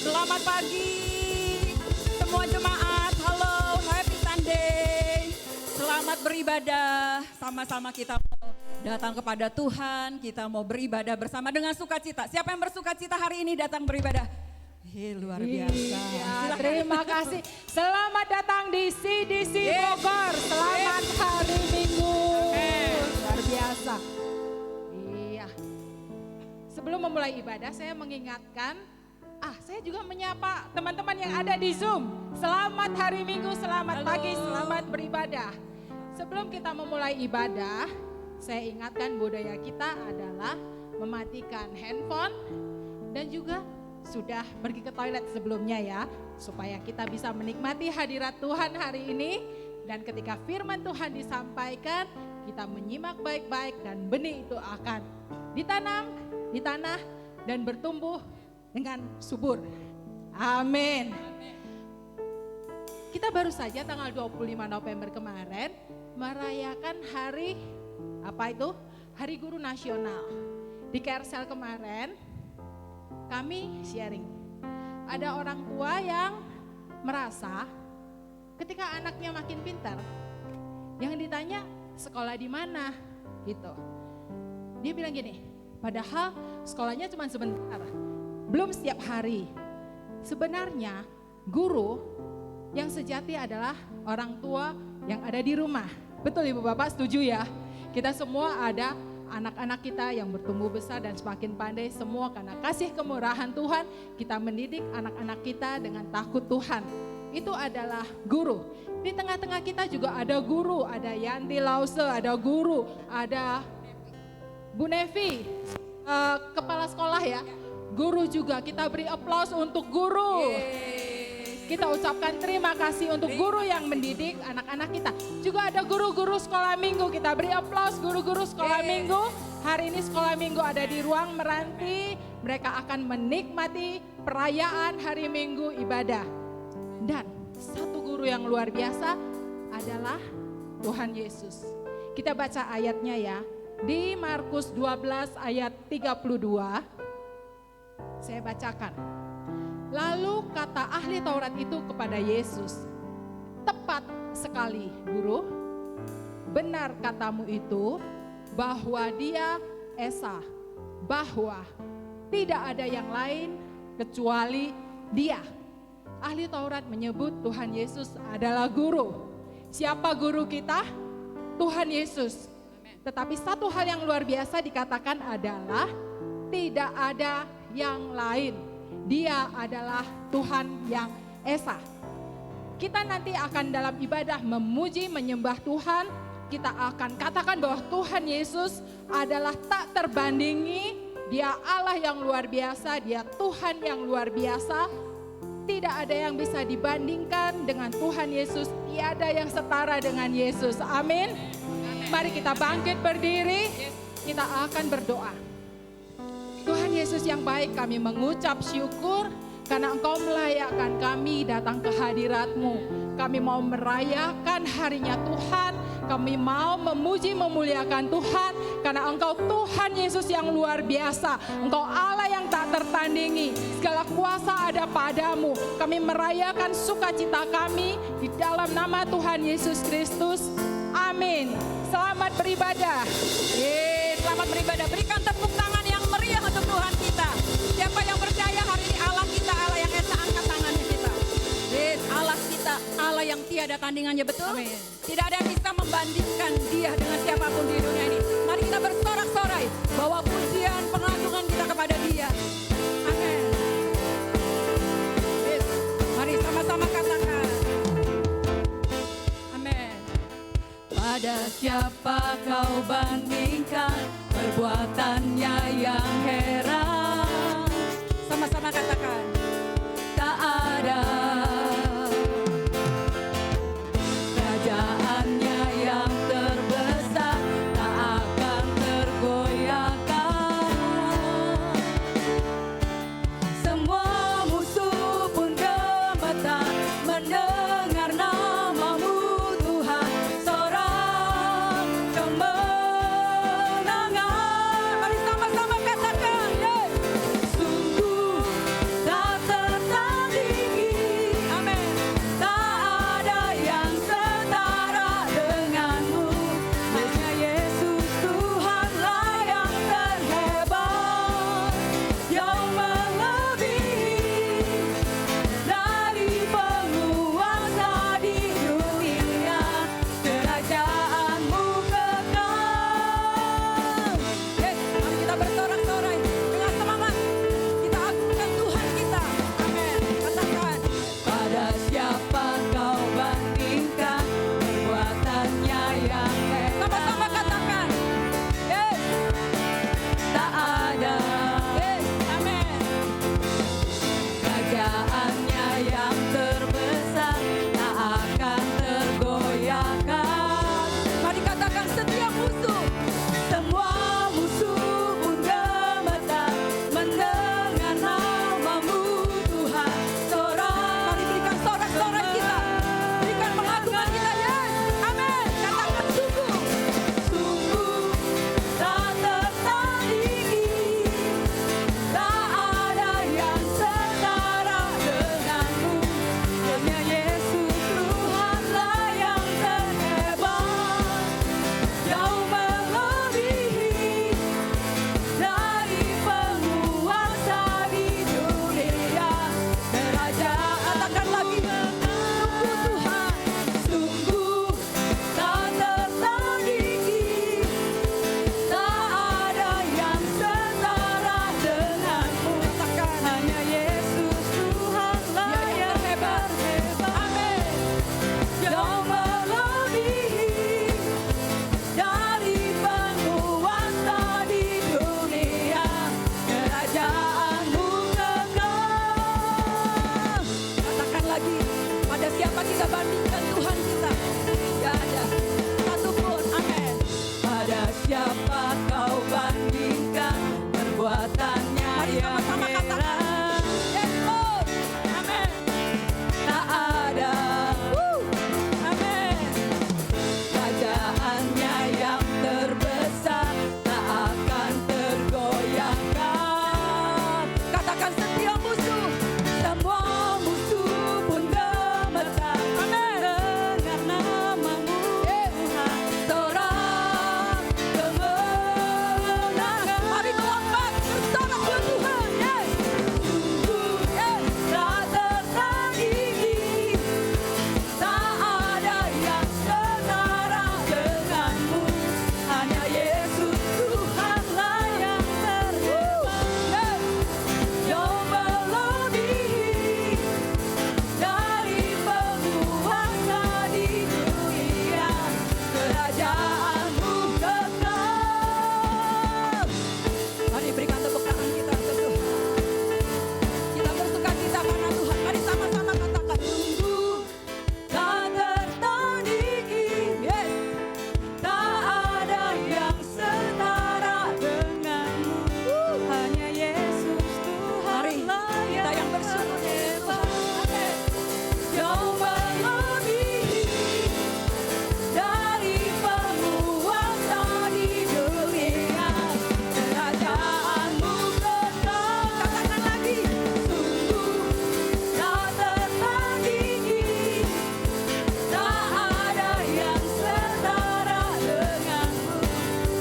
Selamat pagi semua jemaat, halo, happy Sunday. Selamat beribadah, sama-sama kita mau datang kepada Tuhan, kita mau beribadah bersama dengan sukacita. Siapa yang bersukacita hari ini datang beribadah? Luar biasa. Iya, terima kasih. Selamat datang di CDC Bogor. Selamat hari Minggu. Luar biasa. Iya. Sebelum memulai ibadah saya mengingatkan, saya juga menyapa teman-teman yang ada di Zoom. Selamat hari Minggu, selamat pagi, selamat beribadah. Sebelum kita memulai ibadah, saya ingatkan budaya kita adalah mematikan handphone dan juga sudah pergi ke toilet sebelumnya ya, supaya kita bisa menikmati hadirat Tuhan hari ini. Dan ketika firman Tuhan disampaikan, kita menyimak baik-baik dan benih itu akan ditanam di tanah dan bertumbuh dengan subur. Amin. Kita baru saja tanggal 25 November kemarin merayakan hari Hari Guru Nasional. Di Kersel kemarin kami sharing. Ada orang tua yang merasa ketika anaknya makin pintar, yang ditanya sekolah di mana gitu. Dia bilang gini, padahal sekolahnya cuma sebentar, belum setiap hari. Sebenarnya guru yang sejati adalah orang tua yang ada di rumah. Betul Ibu Bapak, setuju ya? Kita semua ada anak-anak kita yang bertumbuh besar dan semakin pandai, semua karena kasih kemurahan Tuhan, kita mendidik anak-anak kita dengan takut Tuhan. Itu adalah guru. Di tengah-tengah kita juga ada guru, ada Yanti Lause, ada guru, ada Bu Nevi, kepala sekolah ya. Guru juga, kita beri aplaus untuk guru. Kita ucapkan terima kasih untuk guru yang mendidik anak-anak kita. Juga ada guru-guru sekolah minggu, kita beri aplaus guru-guru sekolah minggu. Hari ini sekolah minggu ada di ruang Meranti, mereka akan menikmati perayaan hari Minggu ibadah. Dan satu guru yang luar biasa adalah Tuhan Yesus. Kita baca ayatnya ya, di Markus 12 ayat 32, saya bacakan. Lalu kata ahli Taurat itu kepada Yesus, tepat sekali guru, benar katamu itu bahwa dia Esa, bahwa tidak ada yang lain kecuali dia. Ahli Taurat menyebut Tuhan Yesus adalah guru. Siapa guru kita? Tuhan Yesus. Tetapi satu hal yang luar biasa dikatakan adalah tidak ada yang lain. Dia adalah Tuhan yang Esa. Kita nanti akan dalam ibadah memuji, menyembah Tuhan. Kita akan katakan bahwa Tuhan Yesus adalah tak terbandingi. Dia Allah yang luar biasa, dia Tuhan yang luar biasa. Tidak ada yang bisa dibandingkan dengan Tuhan Yesus. Tiada yang setara dengan Yesus. Amin. Mari kita bangkit berdiri. Kita akan berdoa. Tuhan Yesus yang baik, kami mengucap syukur karena Engkau melayakkan kami datang ke hadirat-Mu. Kami mau merayakan harinya Tuhan, kami mau memuji memuliakan Tuhan karena Engkau Tuhan Yesus yang luar biasa. Engkau Allah yang tak tertandingi, segala kuasa ada padamu. Kami merayakan sukacita kami di dalam nama Tuhan Yesus Kristus. Amin. Selamat beribadah. Selamat beribadah, berikan tepuk tangan yang meriah untuk Tuhan kita. Siapa yang percaya hari ini Allah kita, Allah yang Esa, angkat tangannya kita. Allah kita, Allah yang tiada tandingannya, betul? Amin. Tidak ada yang bisa membandingkan dia dengan siapapun di dunia ini. Mari kita bersorak-sorai bahwa pujian pengagungan kita kepada dia. Amin. Mari sama-sama katakan. Amin. Pada siapa kau bandingkan perbuatannya yang heran? Sama-sama katakan. Tak ada. Kerajaannya yang terbesar tak akan tergoyahkan. Semua musuh pun gemetar mendengar namamu Tuhan. Sorak kemenangan. Mari sama-sama katakan. Sungguh tak tertandingi. lagi. Pada siapa kita bandingkan Tuhan kita? Gak ada satupun. Amin. Pada siapa kau bandingkan perbuatannya? Mari sama-sama katakan. Yes, Lord. Amin. Tak ada. Amin. Kerajaannya yang terbesar tak akan tergoyahkan. Katakan setiap musuh, semua musuh pun gemetar. Amin. Dengar namamu, sorak kemenangan. Mari melompat bersorak ke Tuhan. Yes. Sungguh tak tertandingi, tak ada yang setara denganmu. Hanya Yesus Tuhanlah yang terhebat, yang melebihi dari penguasa di dunia. Kerajaanmu kekal. Mari berikan tepuk tangan kita ke Tuhan. Kita bersuka cita karena Tuhan. Mari sama-sama katakan. Sungguh tak tertandingi. Yes. Tak ada yang setara denganmu. Hanya Yesus Tuhan. Mari kita yang bersyukur Tuhan. Amin. Yang melebihi dari penguasa di dunia. Kerajaanmu kekal. Katakan lagi. Sungguh tak tertandingi, tak ada yang setara denganmu.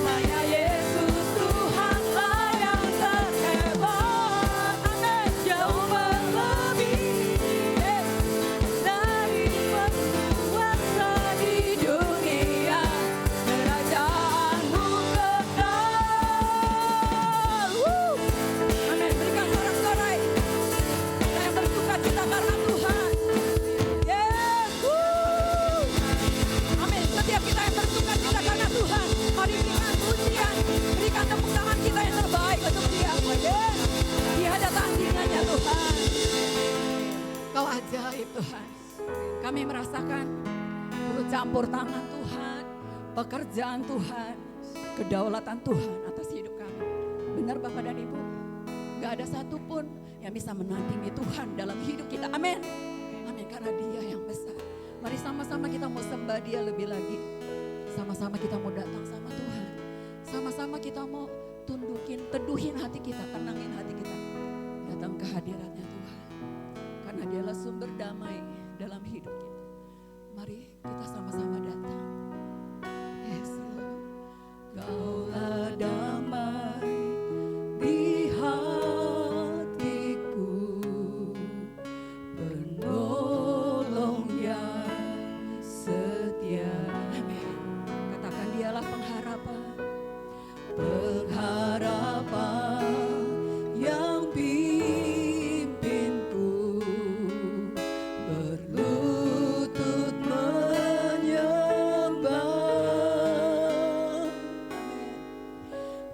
Hanya Yesus Tuhanlah yang terhebat. Amin. Jauh melebihi dari penguasa di dunia. Kerajaanmu kekal. Amin. Berikan sorak-sorai. Kita yang bersuka cita karena Tuhan. Yes. Amin. Setiap kita yang bersuka cita karena Tuhan, mari berikan pujian, berikan tepuk tangan kita yang terbaik untuk Dia. Yes. Dia ada tandingannya Tuhan. Kau ajaib Tuhan. Kami merasakan turut campur tangan Tuhan, pekerjaan Tuhan, kedaulatan Tuhan atas hidup kami. Benar Bapak dan Ibu, gak ada satupun yang bisa menandingi Tuhan dalam hidup kita. Amin. Amin, karena Dia yang besar. Mari sama-sama kita mau sembah Dia lebih lagi. Sama-sama kita mau datang sama Tuhan. Sama-sama kita mau teduhin hati kita, tenangin hati kita. Datang ke hadiratnya Tuhan. Karena Dialah sumber damai dalam hidup kita. Mari kita sama-sama datang. Yes, Lord. Kaulah damai di hatiku, penolong yang setia. Amin. Katakan Dialah pengharapan, pengharapan yang pimpinku berlutut menyembah.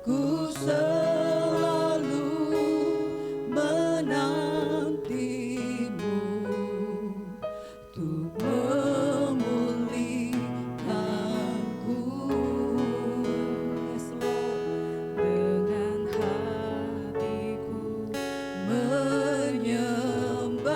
Ku selalu menantimu untuk memulihkanku. Yes, Lord. Dengan hatiku menyembah.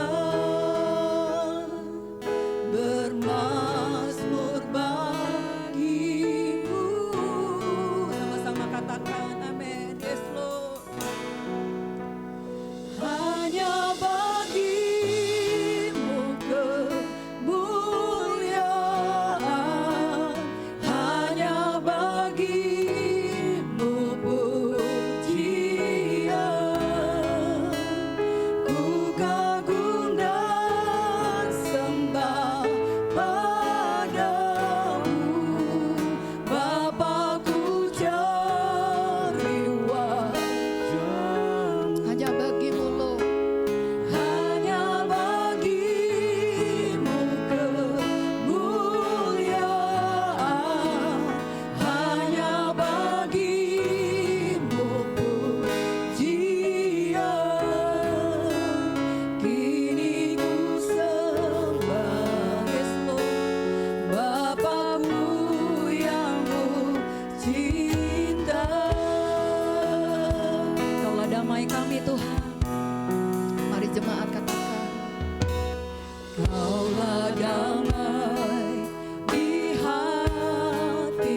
Kaulah damai di hatiku,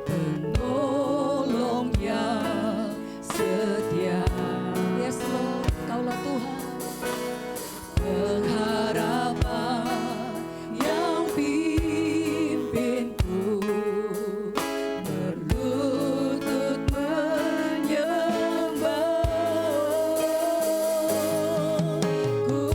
penolong yang setia. Yes Lord, Kaulah Tuhan, pengharapan yang pimpinku, berlutut menyembah. Ku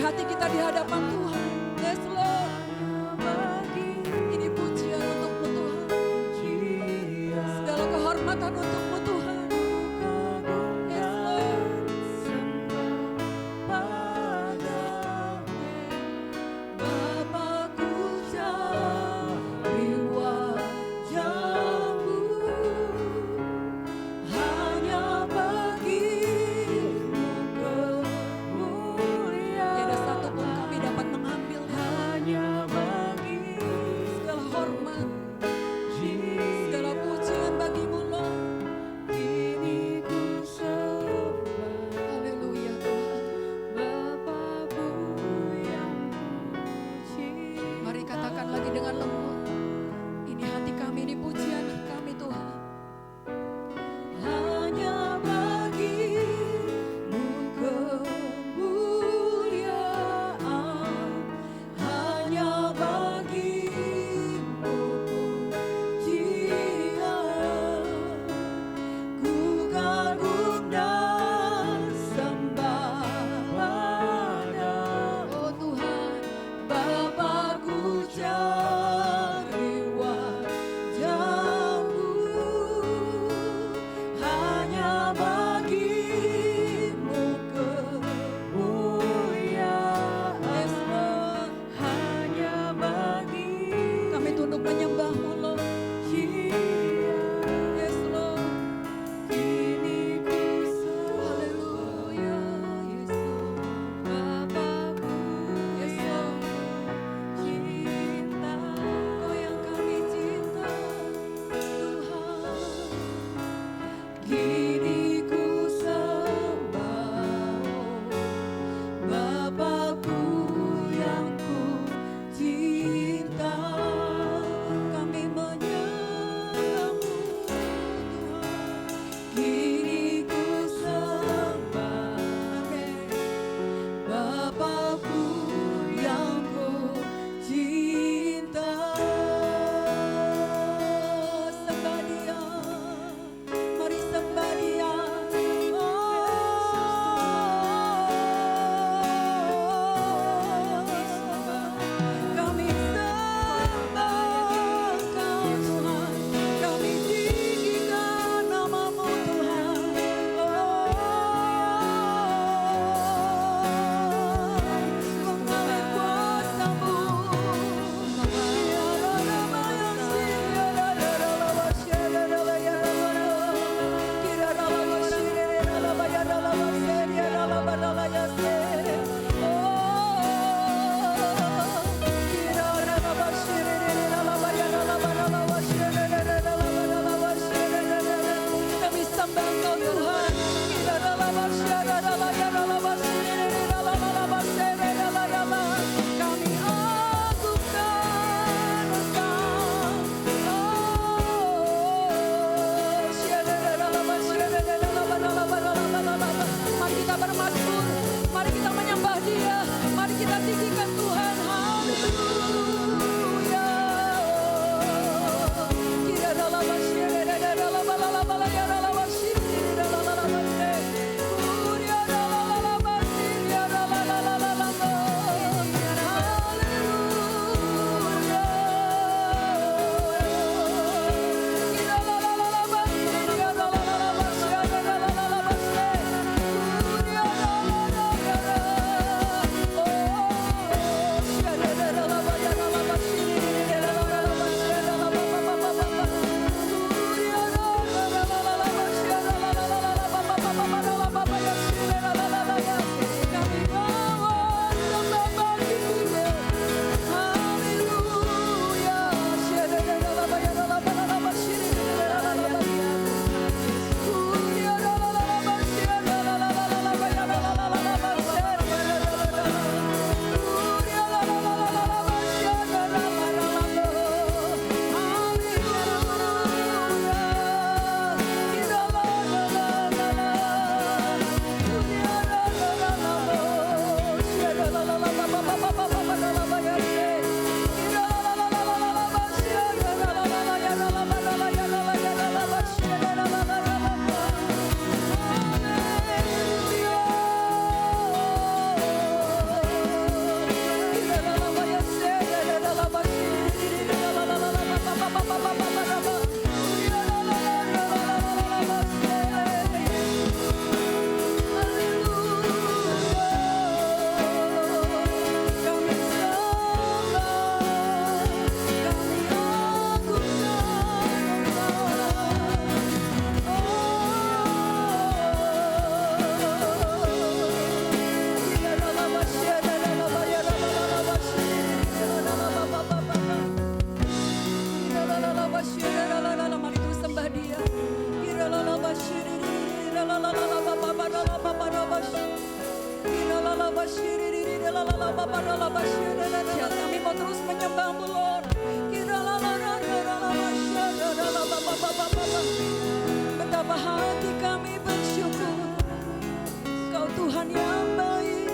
hati kita di hadapan Tuhan. Yes Lord. Ini pujian untukmu Tuhan. Segala kehormatan untukmu Tuhan. Yes Lord. Bapakku cari wajahmu, hanya bagimu kemuliaan. Tiada satu pun kami dapat Ya, kami mau terus menyembah-Mu, Lord. Betapa hati kami bersyukur, Kau Tuhan yang baik.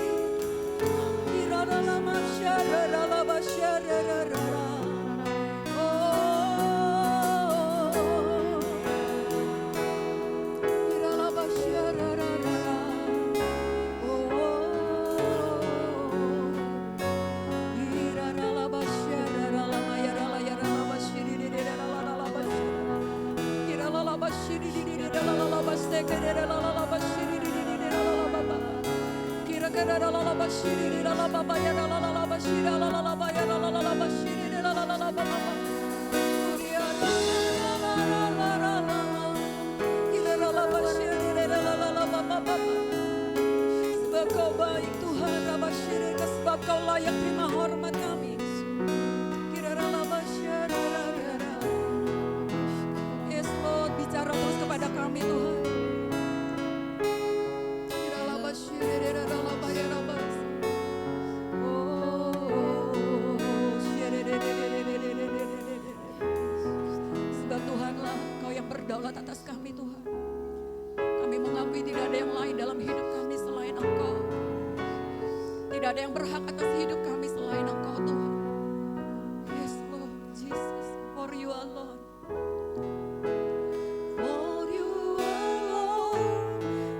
Sebab Kau baik Tuhan, sebab Kau layak terima hormat kami. Yes Lord, bicara terus kepada kami Tuhan. Sebab Tuhanlah Kau yang berdaulat atas kami Tuhan. Kami mengakui tidak ada yang lain dalam hidup kami selain Engkau. Tidak ada yang berhak atas hidup kami selain Engkau Tuhan. Yes Lord Jesus, for You alone. For You alone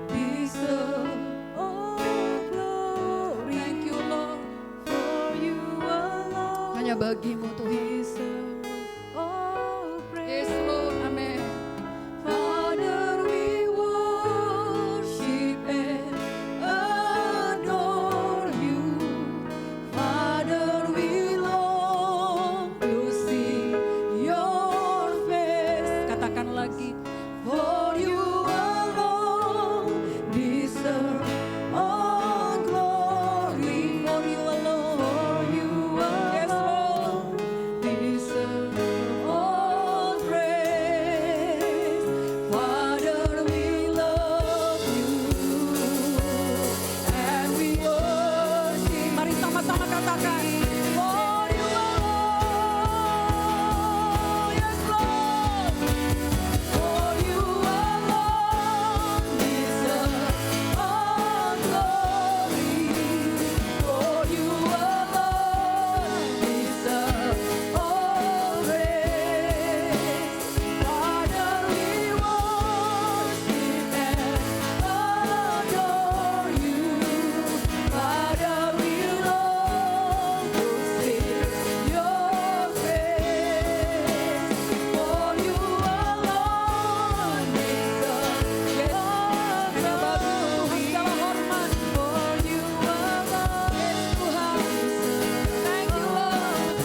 deserve all glory. Thank You Lord, for You alone. Hanya bagi-Mu Tuhan. Yes Lord, amen. Father, we worship and adore You. Father, we long to see Your face. Katakan lagi. For You alone deserve all glory. For You alone. For You alone. Yes, Lord. Deserve all praise. Father, we love You and we worship. Mari sama-sama katakan. For You alone. Yes, Lord. For You alone deserve all glory. For You alone deserve all praise. Father, we worship and adore You. Father, we long to see Your face. For You alone deserve all glory. Segala hormat. For You alone, Tuhan. Thank You Lord.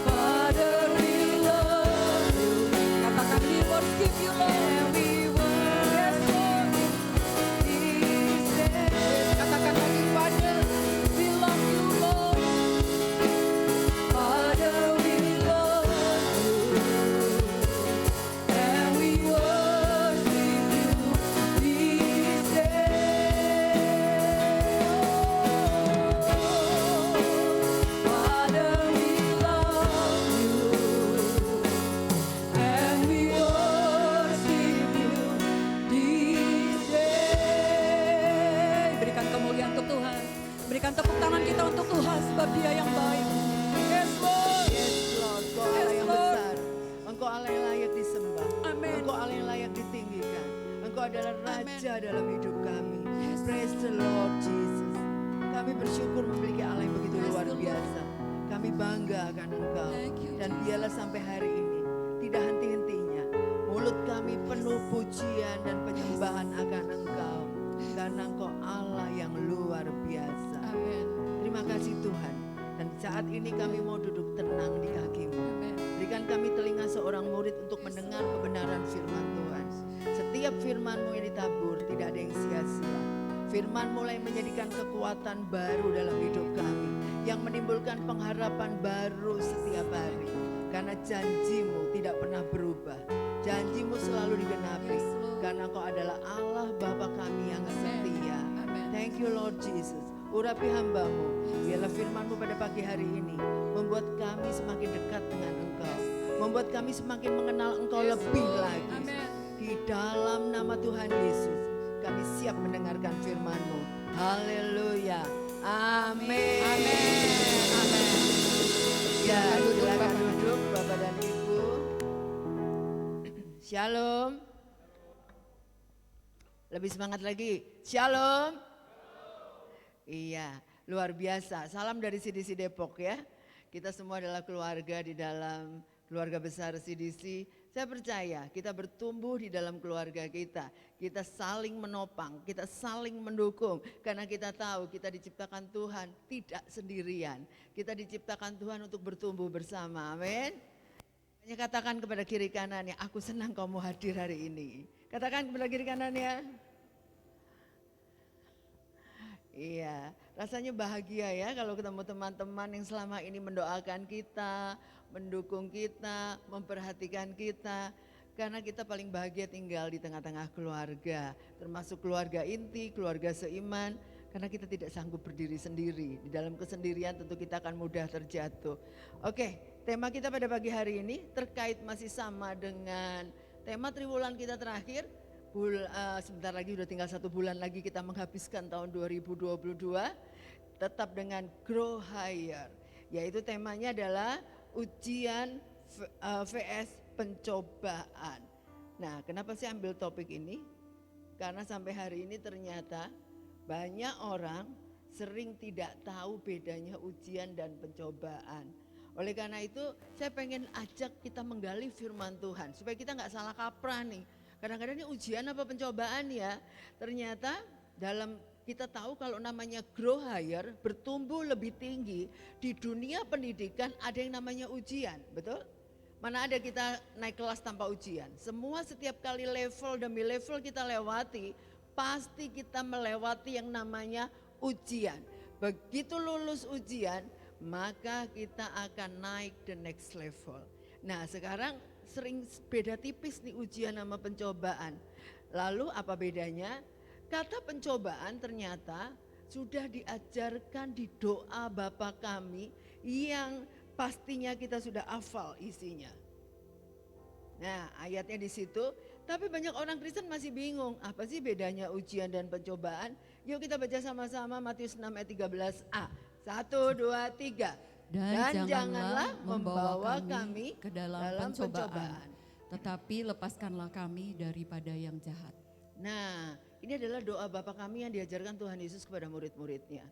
Father, we love You. Katakan we worship You Lord. We worship Katakan lagi Father, we love You Lord. Father, we love You and we worship You this day. Father, we love You and we worship You this day. Berikan kemuliaan untuk Tuhan. Berikan tepuk tangan kita untuk Tuhan sebab Dia yang baik. Yes Lord. Yes Lord, Engkau Allah Yes, yang Lord. besar. Engkau Allah yang layak disembah. Amen. Engkau Allah yang layak ditinggikan. Engkau adalah Raja dalam hidup kami. Yes. Praise the Lord Jesus. Kami bersyukur memiliki Allah yang begitu Praise luar the Lord. biasa. Kami bangga akan Engkau. Thank you, Dan Jesus. biarlah sampai hari ini tidak henti-hentinya mulut kami penuh pujian dan penyembahan akan Engkau. Karena Engkau Allah yang luar biasa. Amin. Terima kasih Tuhan. Dan saat ini kami mau duduk tenang di kaki-Mu. Amin. Berikan kami telinga seorang murid untuk mendengar kebenaran firman Tuhan. Setiap firman-Mu yang ditabur tidak ada yang sia-sia. Firman mulai menjadikan kekuatan baru dalam hidup kami. Yang menimbulkan pengharapan baru setiap hari. Karena janji-Mu tidak pernah berubah. Janji-Mu selalu digenapi. Yes, Lord. Karena Engkau adalah Allah Bapa kami yang setia. Amen. Thank you Lord Jesus. Urapi hamba-Mu. Biarlah firman-Mu pada pagi hari ini membuat kami semakin dekat dengan Engkau. Membuat kami semakin mengenal Engkau lebih lagi. Amen. Di dalam nama Tuhan Yesus, kami siap mendengarkan firman-Mu. Haleluya. Amin. Amin. Amin. Ya, Duduk, silakan Bapak. duduk Bapak dan Ibu. Shalom. Lebih semangat lagi. Shalom. Iya, luar biasa. Salam dari CDC Depok ya. Kita semua adalah keluarga di dalam keluarga besar CDC. Saya percaya kita bertumbuh di dalam keluarga kita. Kita saling menopang, kita saling mendukung. Karena kita tahu kita diciptakan Tuhan tidak sendirian. Kita diciptakan Tuhan untuk bertumbuh bersama, amin. Hanya katakan kepada kiri kanannya, aku senang kamu hadir hari ini. Katakan kepada kiri kanannya. Iya, rasanya bahagia ya kalau ketemu teman-teman yang selama ini mendoakan kita, mendukung kita, memperhatikan kita. Karena kita paling bahagia tinggal di tengah-tengah keluarga, termasuk keluarga inti, keluarga seiman. Karena kita tidak sanggup berdiri sendiri, di dalam kesendirian tentu kita akan mudah terjatuh. Oke, tema kita pada pagi hari ini terkait masih sama dengan tema triwulan kita terakhir. Sebentar lagi udah tinggal 1 bulan lagi kita menghabiskan tahun 2022. Tetap dengan Grow Higher, yaitu temanya adalah ujian vs pencobaan. Nah, kenapa saya ambil topik ini? Karena sampai hari ini ternyata banyak orang sering tidak tahu bedanya ujian dan pencobaan. Oleh karena itu saya pengen ajak kita menggali firman Tuhan supaya kita nggak salah kaprah nih. Kadang-kadang ini ujian apa pencobaan ya. Ternyata dalam kita tahu kalau namanya grow higher, bertumbuh lebih tinggi. Di dunia pendidikan ada yang namanya ujian, betul? Mana ada kita naik kelas tanpa ujian. Semua setiap kali level demi level kita lewati, pasti kita melewati yang namanya ujian. Begitu lulus ujian, maka kita akan naik the next level. Nah sekarang sering beda tipis nih ujian sama pencobaan. Lalu apa bedanya? Kata pencobaan ternyata sudah diajarkan di doa Bapa kami yang pastinya kita sudah hafal isinya. Nah ayatnya di situ, tapi banyak orang Kristen masih bingung apa sih bedanya ujian dan pencobaan. Yuk kita baca sama-sama Matius 6 ayat 13a. 1, 2, 3. Dan janganlah membawa kami ke dalam pencobaan, tetapi lepaskanlah kami daripada yang jahat. Nah, ini adalah doa Bapa kami yang diajarkan Tuhan Yesus kepada murid-muridnya.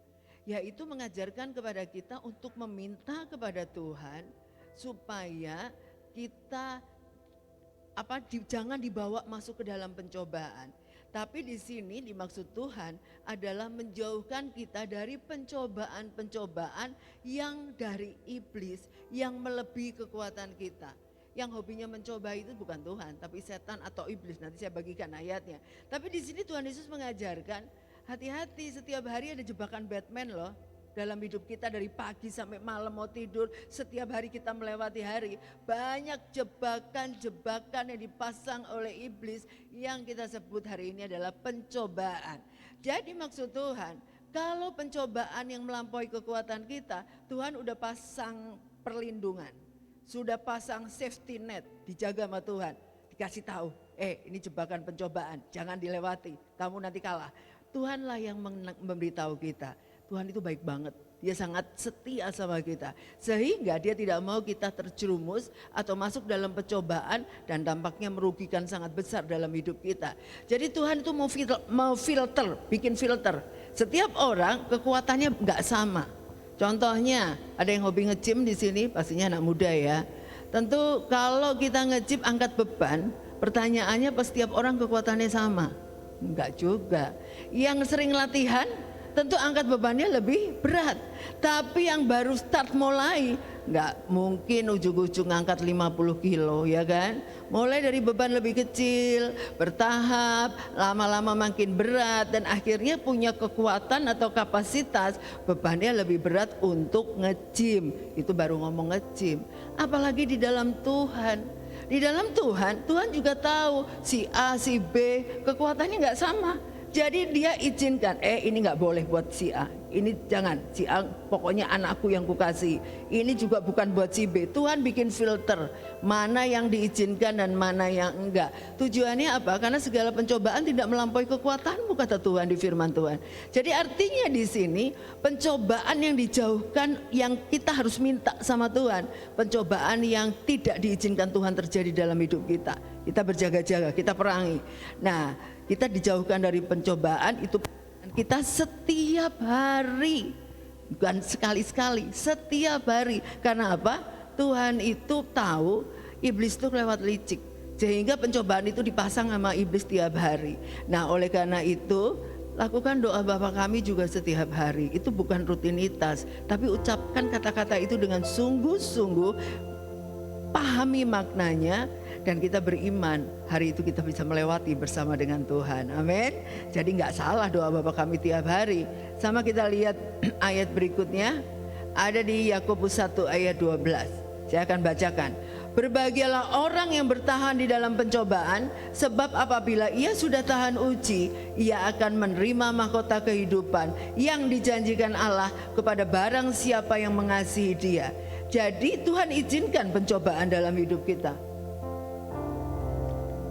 Yaitu mengajarkan kepada kita untuk meminta kepada Tuhan supaya kita jangan dibawa masuk ke dalam pencobaan. Tapi di sini dimaksud Tuhan adalah menjauhkan kita dari pencobaan-pencobaan yang dari iblis yang melebihi kekuatan kita. Yang hobinya mencoba itu bukan Tuhan, tapi setan atau iblis. Nanti saya bagikan ayatnya. Tapi di sini Tuhan Yesus mengajarkan, hati-hati setiap hari ada jebakan Batman loh. Dalam hidup kita dari pagi sampai malam mau tidur, setiap hari kita melewati hari. Banyak jebakan-jebakan yang dipasang oleh iblis yang kita sebut hari ini adalah pencobaan. Jadi maksud Tuhan, kalau pencobaan yang melampaui kekuatan kita, Tuhan udah pasang perlindungan. Sudah pasang safety net, dijaga sama Tuhan. Dikasih tahu, ini jebakan pencobaan, jangan dilewati, kamu nanti kalah. Tuhanlah yang memberitahu kita. Tuhan itu baik banget, dia sangat setia sama kita. Sehingga dia tidak mau kita terjerumus atau masuk dalam pencobaan dan dampaknya merugikan sangat besar dalam hidup kita. Jadi Tuhan itu mau filter, bikin filter. Setiap orang kekuatannya nggak sama. Contohnya ada yang hobi nge-gym di sini, pastinya anak muda ya. Tentu kalau kita nge-gym angkat beban, pertanyaannya pas setiap orang kekuatannya sama. Enggak juga. Yang sering latihan tentu angkat bebannya lebih berat. Tapi yang baru start mulai, nggak mungkin ujung-ujung angkat 50 kilo ya kan. Mulai dari beban lebih kecil, bertahap, lama-lama makin berat. Dan akhirnya punya kekuatan atau kapasitas bebannya lebih berat untuk nge-gym. Itu baru ngomong nge-gym. Apalagi di dalam Tuhan. Di dalam Tuhan, Tuhan juga tahu si A, si B kekuatannya nggak sama. Jadi dia izinkan, ini nggak boleh buat si A, ini jangan, si A pokoknya anakku yang kukasih. Ini juga bukan buat si B. Tuhan bikin filter, mana yang diizinkan dan mana yang enggak. Tujuannya apa? Karena segala pencobaan tidak melampaui kekuatanmu, kata Tuhan di firman Tuhan. Jadi artinya di sini pencobaan yang dijauhkan, yang kita harus minta sama Tuhan. Pencobaan yang tidak diizinkan Tuhan terjadi dalam hidup kita. Kita berjaga-jaga, kita perangi. Nah, kita dijauhkan dari pencobaan itu kita setiap hari, bukan sekali-sekali, setiap hari. Karena apa? Tuhan itu tahu iblis itu lewat licik, sehingga pencobaan itu dipasang sama iblis tiap hari. Nah, oleh karena itu lakukan doa Bapa kami juga setiap hari. Itu bukan rutinitas, tapi ucapkan kata-kata itu dengan sungguh-sungguh, pahami maknanya, dan kita beriman hari itu kita bisa melewati bersama dengan Tuhan. Amin. Jadi nggak salah doa Bapa kami tiap hari. Sama kita lihat ayat berikutnya, ada di Yakobus 1 ayat 12. Saya akan bacakan. Berbahagialah orang yang bertahan di dalam pencobaan, sebab apabila ia sudah tahan uji, ia akan menerima mahkota kehidupan yang dijanjikan Allah kepada barang siapa yang mengasihi Dia. Jadi Tuhan izinkan pencobaan dalam hidup kita,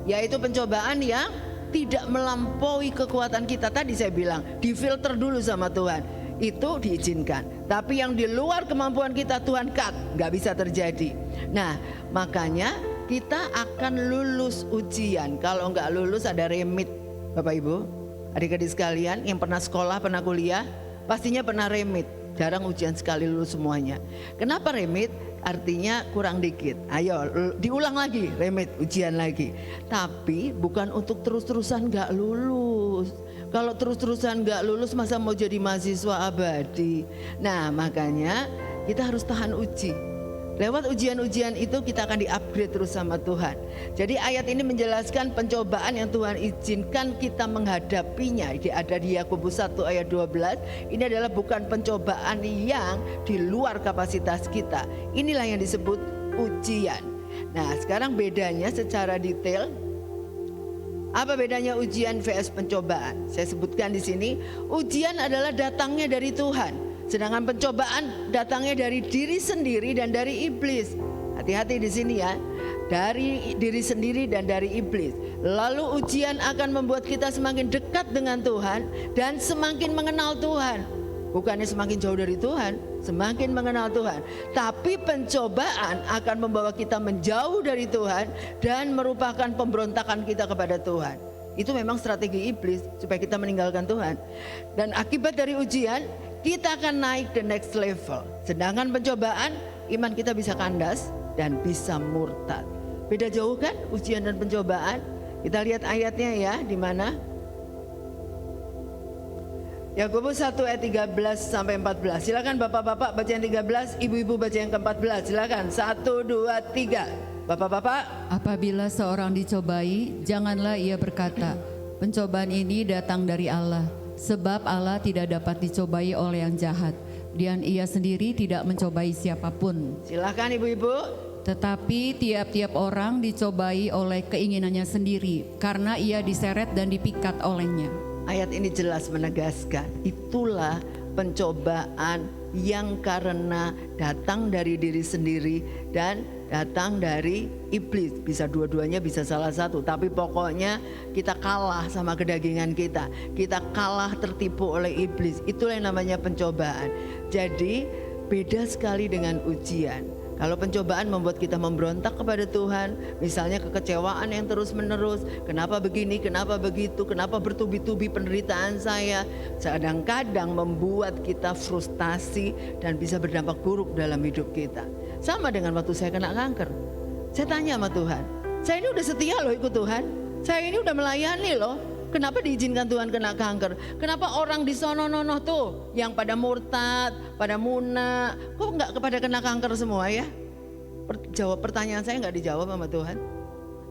yaitu pencobaan yang tidak melampaui kekuatan kita. Tadi saya bilang difilter dulu sama Tuhan, itu diizinkan. Tapi yang di luar kemampuan kita Tuhan cut, gak bisa terjadi. Nah, makanya kita akan lulus ujian. Kalau gak lulus ada remit. Bapak Ibu, adik-adik sekalian yang pernah sekolah, pernah kuliah, pastinya pernah remit. Jarang ujian sekali lulus semuanya. Kenapa remit? Artinya kurang dikit. Ayo diulang lagi, remit, ujian lagi. Tapi bukan untuk terus-terusan gak lulus. Kalau terus-terusan gak lulus masa mau jadi mahasiswa abadi. Nah, makanya kita harus tahan uji. Lewat ujian-ujian itu kita akan di-upgrade terus sama Tuhan. Jadi ayat ini menjelaskan pencobaan yang Tuhan izinkan kita menghadapinya. Ada di Yakobus 1 ayat 12. Ini adalah bukan pencobaan yang di luar kapasitas kita. Inilah yang disebut ujian. Nah, sekarang bedanya secara detail. Apa bedanya ujian vs pencobaan? Saya sebutkan di sini, ujian adalah datangnya dari Tuhan. Sedangkan pencobaan datangnya dari diri sendiri dan dari iblis. Hati-hati di sini ya. Dari diri sendiri dan dari iblis. Lalu ujian akan membuat kita semakin dekat dengan Tuhan dan semakin mengenal Tuhan. Bukannya semakin jauh dari Tuhan, semakin mengenal Tuhan. Tapi pencobaan akan membawa kita menjauh dari Tuhan dan merupakan pemberontakan kita kepada Tuhan. Itu memang strategi iblis supaya kita meninggalkan Tuhan. Dan akibat dari ujian, kita akan naik the next level. Sedangkan pencobaan, iman kita bisa kandas dan bisa murtad. Beda jauh kan ujian dan pencobaan? Kita lihat ayatnya ya, di mana? Yakobus 1 ayat 13 sampai 14. Silakan bapak-bapak baca yang 13, ibu-ibu baca yang ke-14. Silakan 1, 2, 3. Bapak-bapak, apabila seorang dicobai, janganlah ia berkata, pencobaan ini datang dari Allah. Sebab Allah tidak dapat dicobai oleh yang jahat, dan ia sendiri tidak mencobai siapapun. silakan ibu-ibu. Tetapi tiap-tiap orang dicobai oleh keinginannya sendiri, karena ia diseret dan dipikat olehnya. Ayat ini jelas menegaskan, itulah pencobaan yang karena datang dari diri sendiri dan datang dari iblis. Bisa dua-duanya, bisa salah satu, tapi pokoknya kita kalah sama kedagingan kita. Kita kalah tertipu oleh iblis. Itulah yang namanya pencobaan. Jadi beda sekali dengan ujian. Kalau pencobaan membuat kita memberontak kepada Tuhan, misalnya kekecewaan yang terus menerus, kenapa begini, kenapa begitu, kenapa bertubi-tubi penderitaan saya, kadang-kadang membuat kita frustasi dan bisa berdampak buruk dalam hidup kita. Sama dengan waktu saya kena kanker. Saya tanya sama Tuhan, saya ini udah setia loh ikut Tuhan, saya ini udah melayani loh. Kenapa diizinkan Tuhan kena kanker? Kenapa orang di sono-nono tuh yang pada murtad, pada muna, kok nggak kepada kena kanker semua ya? Jawab pertanyaan saya nggak dijawab sama Tuhan.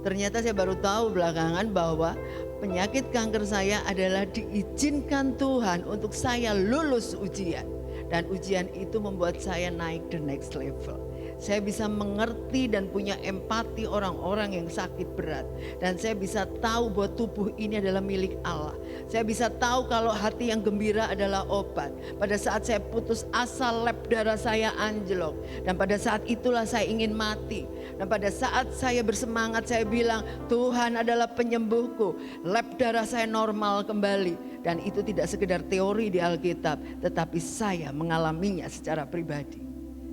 Ternyata saya baru tahu belakangan bahwa penyakit kanker saya adalah diizinkan Tuhan untuk saya lulus ujian. Dan ujian itu membuat saya naik the next level. Saya bisa mengerti dan punya empati orang-orang yang sakit berat. Dan saya bisa tahu bahwa tubuh ini adalah milik Allah. Saya bisa tahu kalau hati yang gembira adalah obat. Pada saat saya putus asa, lab darah saya anjlok. Dan pada saat itulah saya ingin mati. Dan pada saat saya bersemangat, saya bilang, Tuhan adalah penyembuhku. Lab darah saya normal kembali. Dan itu tidak sekedar teori di Alkitab, tetapi saya mengalaminya secara pribadi.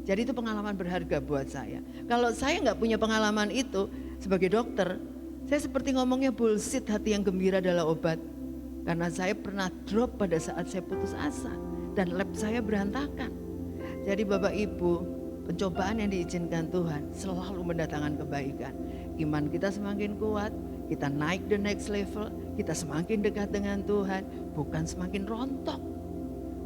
Jadi itu pengalaman berharga buat saya. Kalau saya nggak punya pengalaman itu, sebagai dokter, saya seperti ngomongnya bullshit, hati yang gembira adalah obat. Karena saya pernah drop pada saat saya putus asa dan lab saya berantakan. Jadi Bapak Ibu, pencobaan yang diizinkan Tuhan selalu mendatangkan kebaikan. Iman kita semakin kuat, kita naik the next level, kita semakin dekat dengan Tuhan, bukan semakin rontok.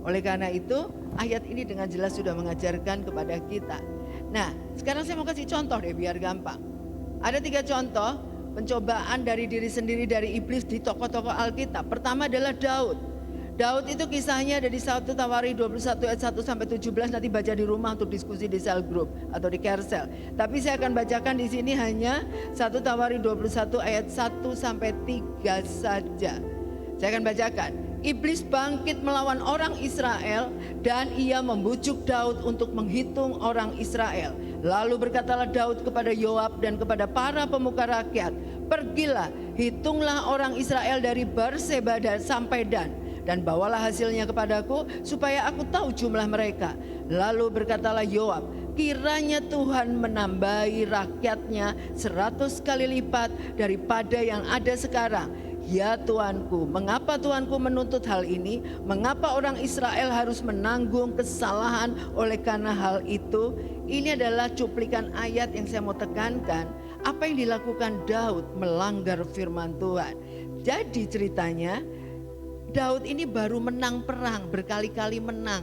Oleh karena itu, ayat ini dengan jelas sudah mengajarkan kepada kita. Nah, sekarang saya mau kasih contoh deh biar gampang. Ada 3 contoh pencobaan dari diri sendiri, dari iblis di tokoh-tokoh Alkitab. Pertama adalah Daud. Daud itu kisahnya ada di 1 Tawarikh 21 ayat 1 sampai 17, nanti baca di rumah untuk diskusi di cell group atau di carousel. Tapi saya akan bacakan di sini hanya 1 Tawarikh 21 ayat 1 sampai 3 saja. Saya akan bacakan. Iblis bangkit melawan orang Israel dan ia membujuk Daud untuk menghitung orang Israel. Lalu berkatalah Daud kepada Yoab dan kepada para pemuka rakyat, pergilah, hitunglah orang Israel dari Berseba sampai dan bawalah hasilnya kepadaku supaya aku tahu jumlah mereka. Lalu berkatalah Yoab, kiranya Tuhan menambahi rakyatnya 100 kali lipat daripada yang ada sekarang. Ya Tuanku, mengapa Tuanku menuntut hal ini? Mengapa orang Israel harus menanggung kesalahan oleh karena hal itu? Ini adalah cuplikan ayat yang saya mau tekankan. Apa yang dilakukan Daud melanggar firman Tuhan. Jadi ceritanya, Daud ini baru menang perang, berkali-kali menang.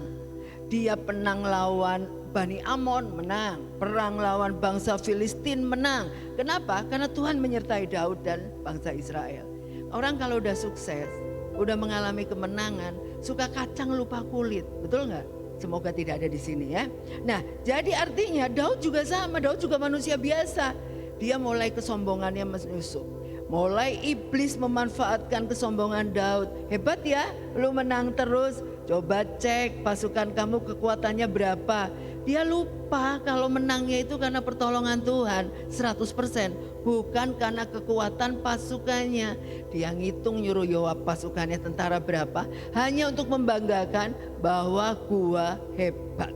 Dia menang lawan Bani Amon, menang. Perang lawan bangsa Filistin, menang. Kenapa? Karena Tuhan menyertai Daud dan bangsa Israel. Orang kalau udah sukses, udah mengalami kemenangan, suka kacang lupa kulit, betul nggak? Semoga tidak ada di sini ya. Nah, jadi artinya Daud juga sama, Daud juga manusia biasa. Dia mulai kesombongannya menyusup. Mulai iblis memanfaatkan kesombongan Daud. Hebat ya, lu menang terus. Coba cek pasukan kamu kekuatannya berapa. Dia lupa kalau menangnya itu karena pertolongan Tuhan 100%. Bukan karena kekuatan pasukannya. Dia ngitung nyuruh Yoab pasukannya tentara berapa. Hanya untuk membanggakan bahwa gua hebat.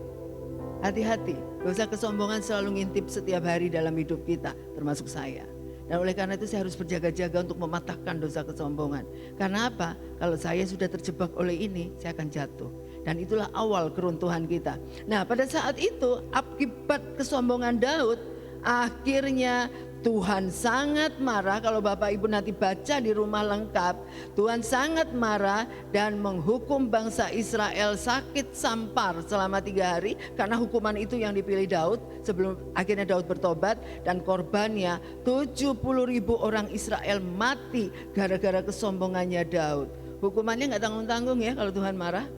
Hati-hati, dosa kesombongan selalu ngintip setiap hari dalam hidup kita, termasuk saya. Dan oleh karena itu saya harus berjaga-jaga untuk mematahkan dosa kesombongan. Karena apa? Kalau saya sudah terjebak oleh ini, saya akan jatuh. Dan itulah awal keruntuhan kita. Nah, pada saat itu akibat kesombongan Daud, akhirnya Tuhan sangat marah. Kalau Bapak Ibu nanti baca di rumah lengkap, Tuhan sangat marah dan menghukum bangsa Israel sakit sampar selama 3 hari. Karena hukuman itu yang dipilih Daud sebelum akhirnya Daud bertobat. Dan korbannya 70.000 orang Israel mati gara-gara kesombongannya Daud. Hukumannya gak tanggung-tanggung ya kalau Tuhan marah.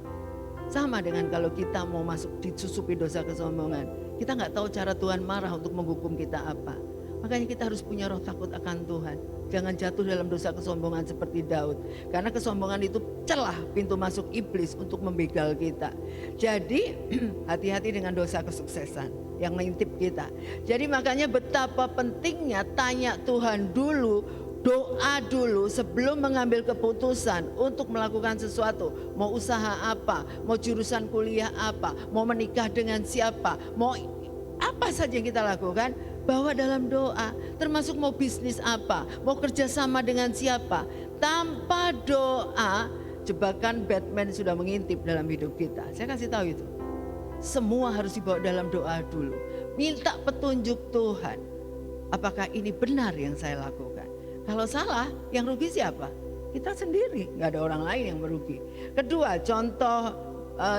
Sama dengan kalau kita mau masuk disusupi dosa kesombongan. Kita gak tahu cara Tuhan marah untuk menghukum kita apa. Makanya kita harus punya roh takut akan Tuhan. Jangan jatuh dalam dosa kesombongan seperti Daud. Karena kesombongan itu celah pintu masuk iblis untuk membegal kita. Jadi hati-hati dengan dosa kesuksesan yang mengintip kita. Jadi makanya betapa pentingnya tanya Tuhan dulu, doa dulu sebelum mengambil keputusan untuk melakukan sesuatu. Mau usaha apa, mau jurusan kuliah apa, mau menikah dengan siapa, mau apa saja yang kita lakukan. Bawa dalam doa, termasuk mau bisnis apa, mau kerjasama dengan siapa. Tanpa doa, jebakan Batman sudah mengintip dalam hidup kita. Saya kasih tahu itu. Semua harus dibawa dalam doa dulu. Minta petunjuk Tuhan. Apakah ini benar yang saya lakukan? Kalau salah, yang rugi siapa? Kita sendiri, nggak ada orang lain yang merugi. Kedua, contoh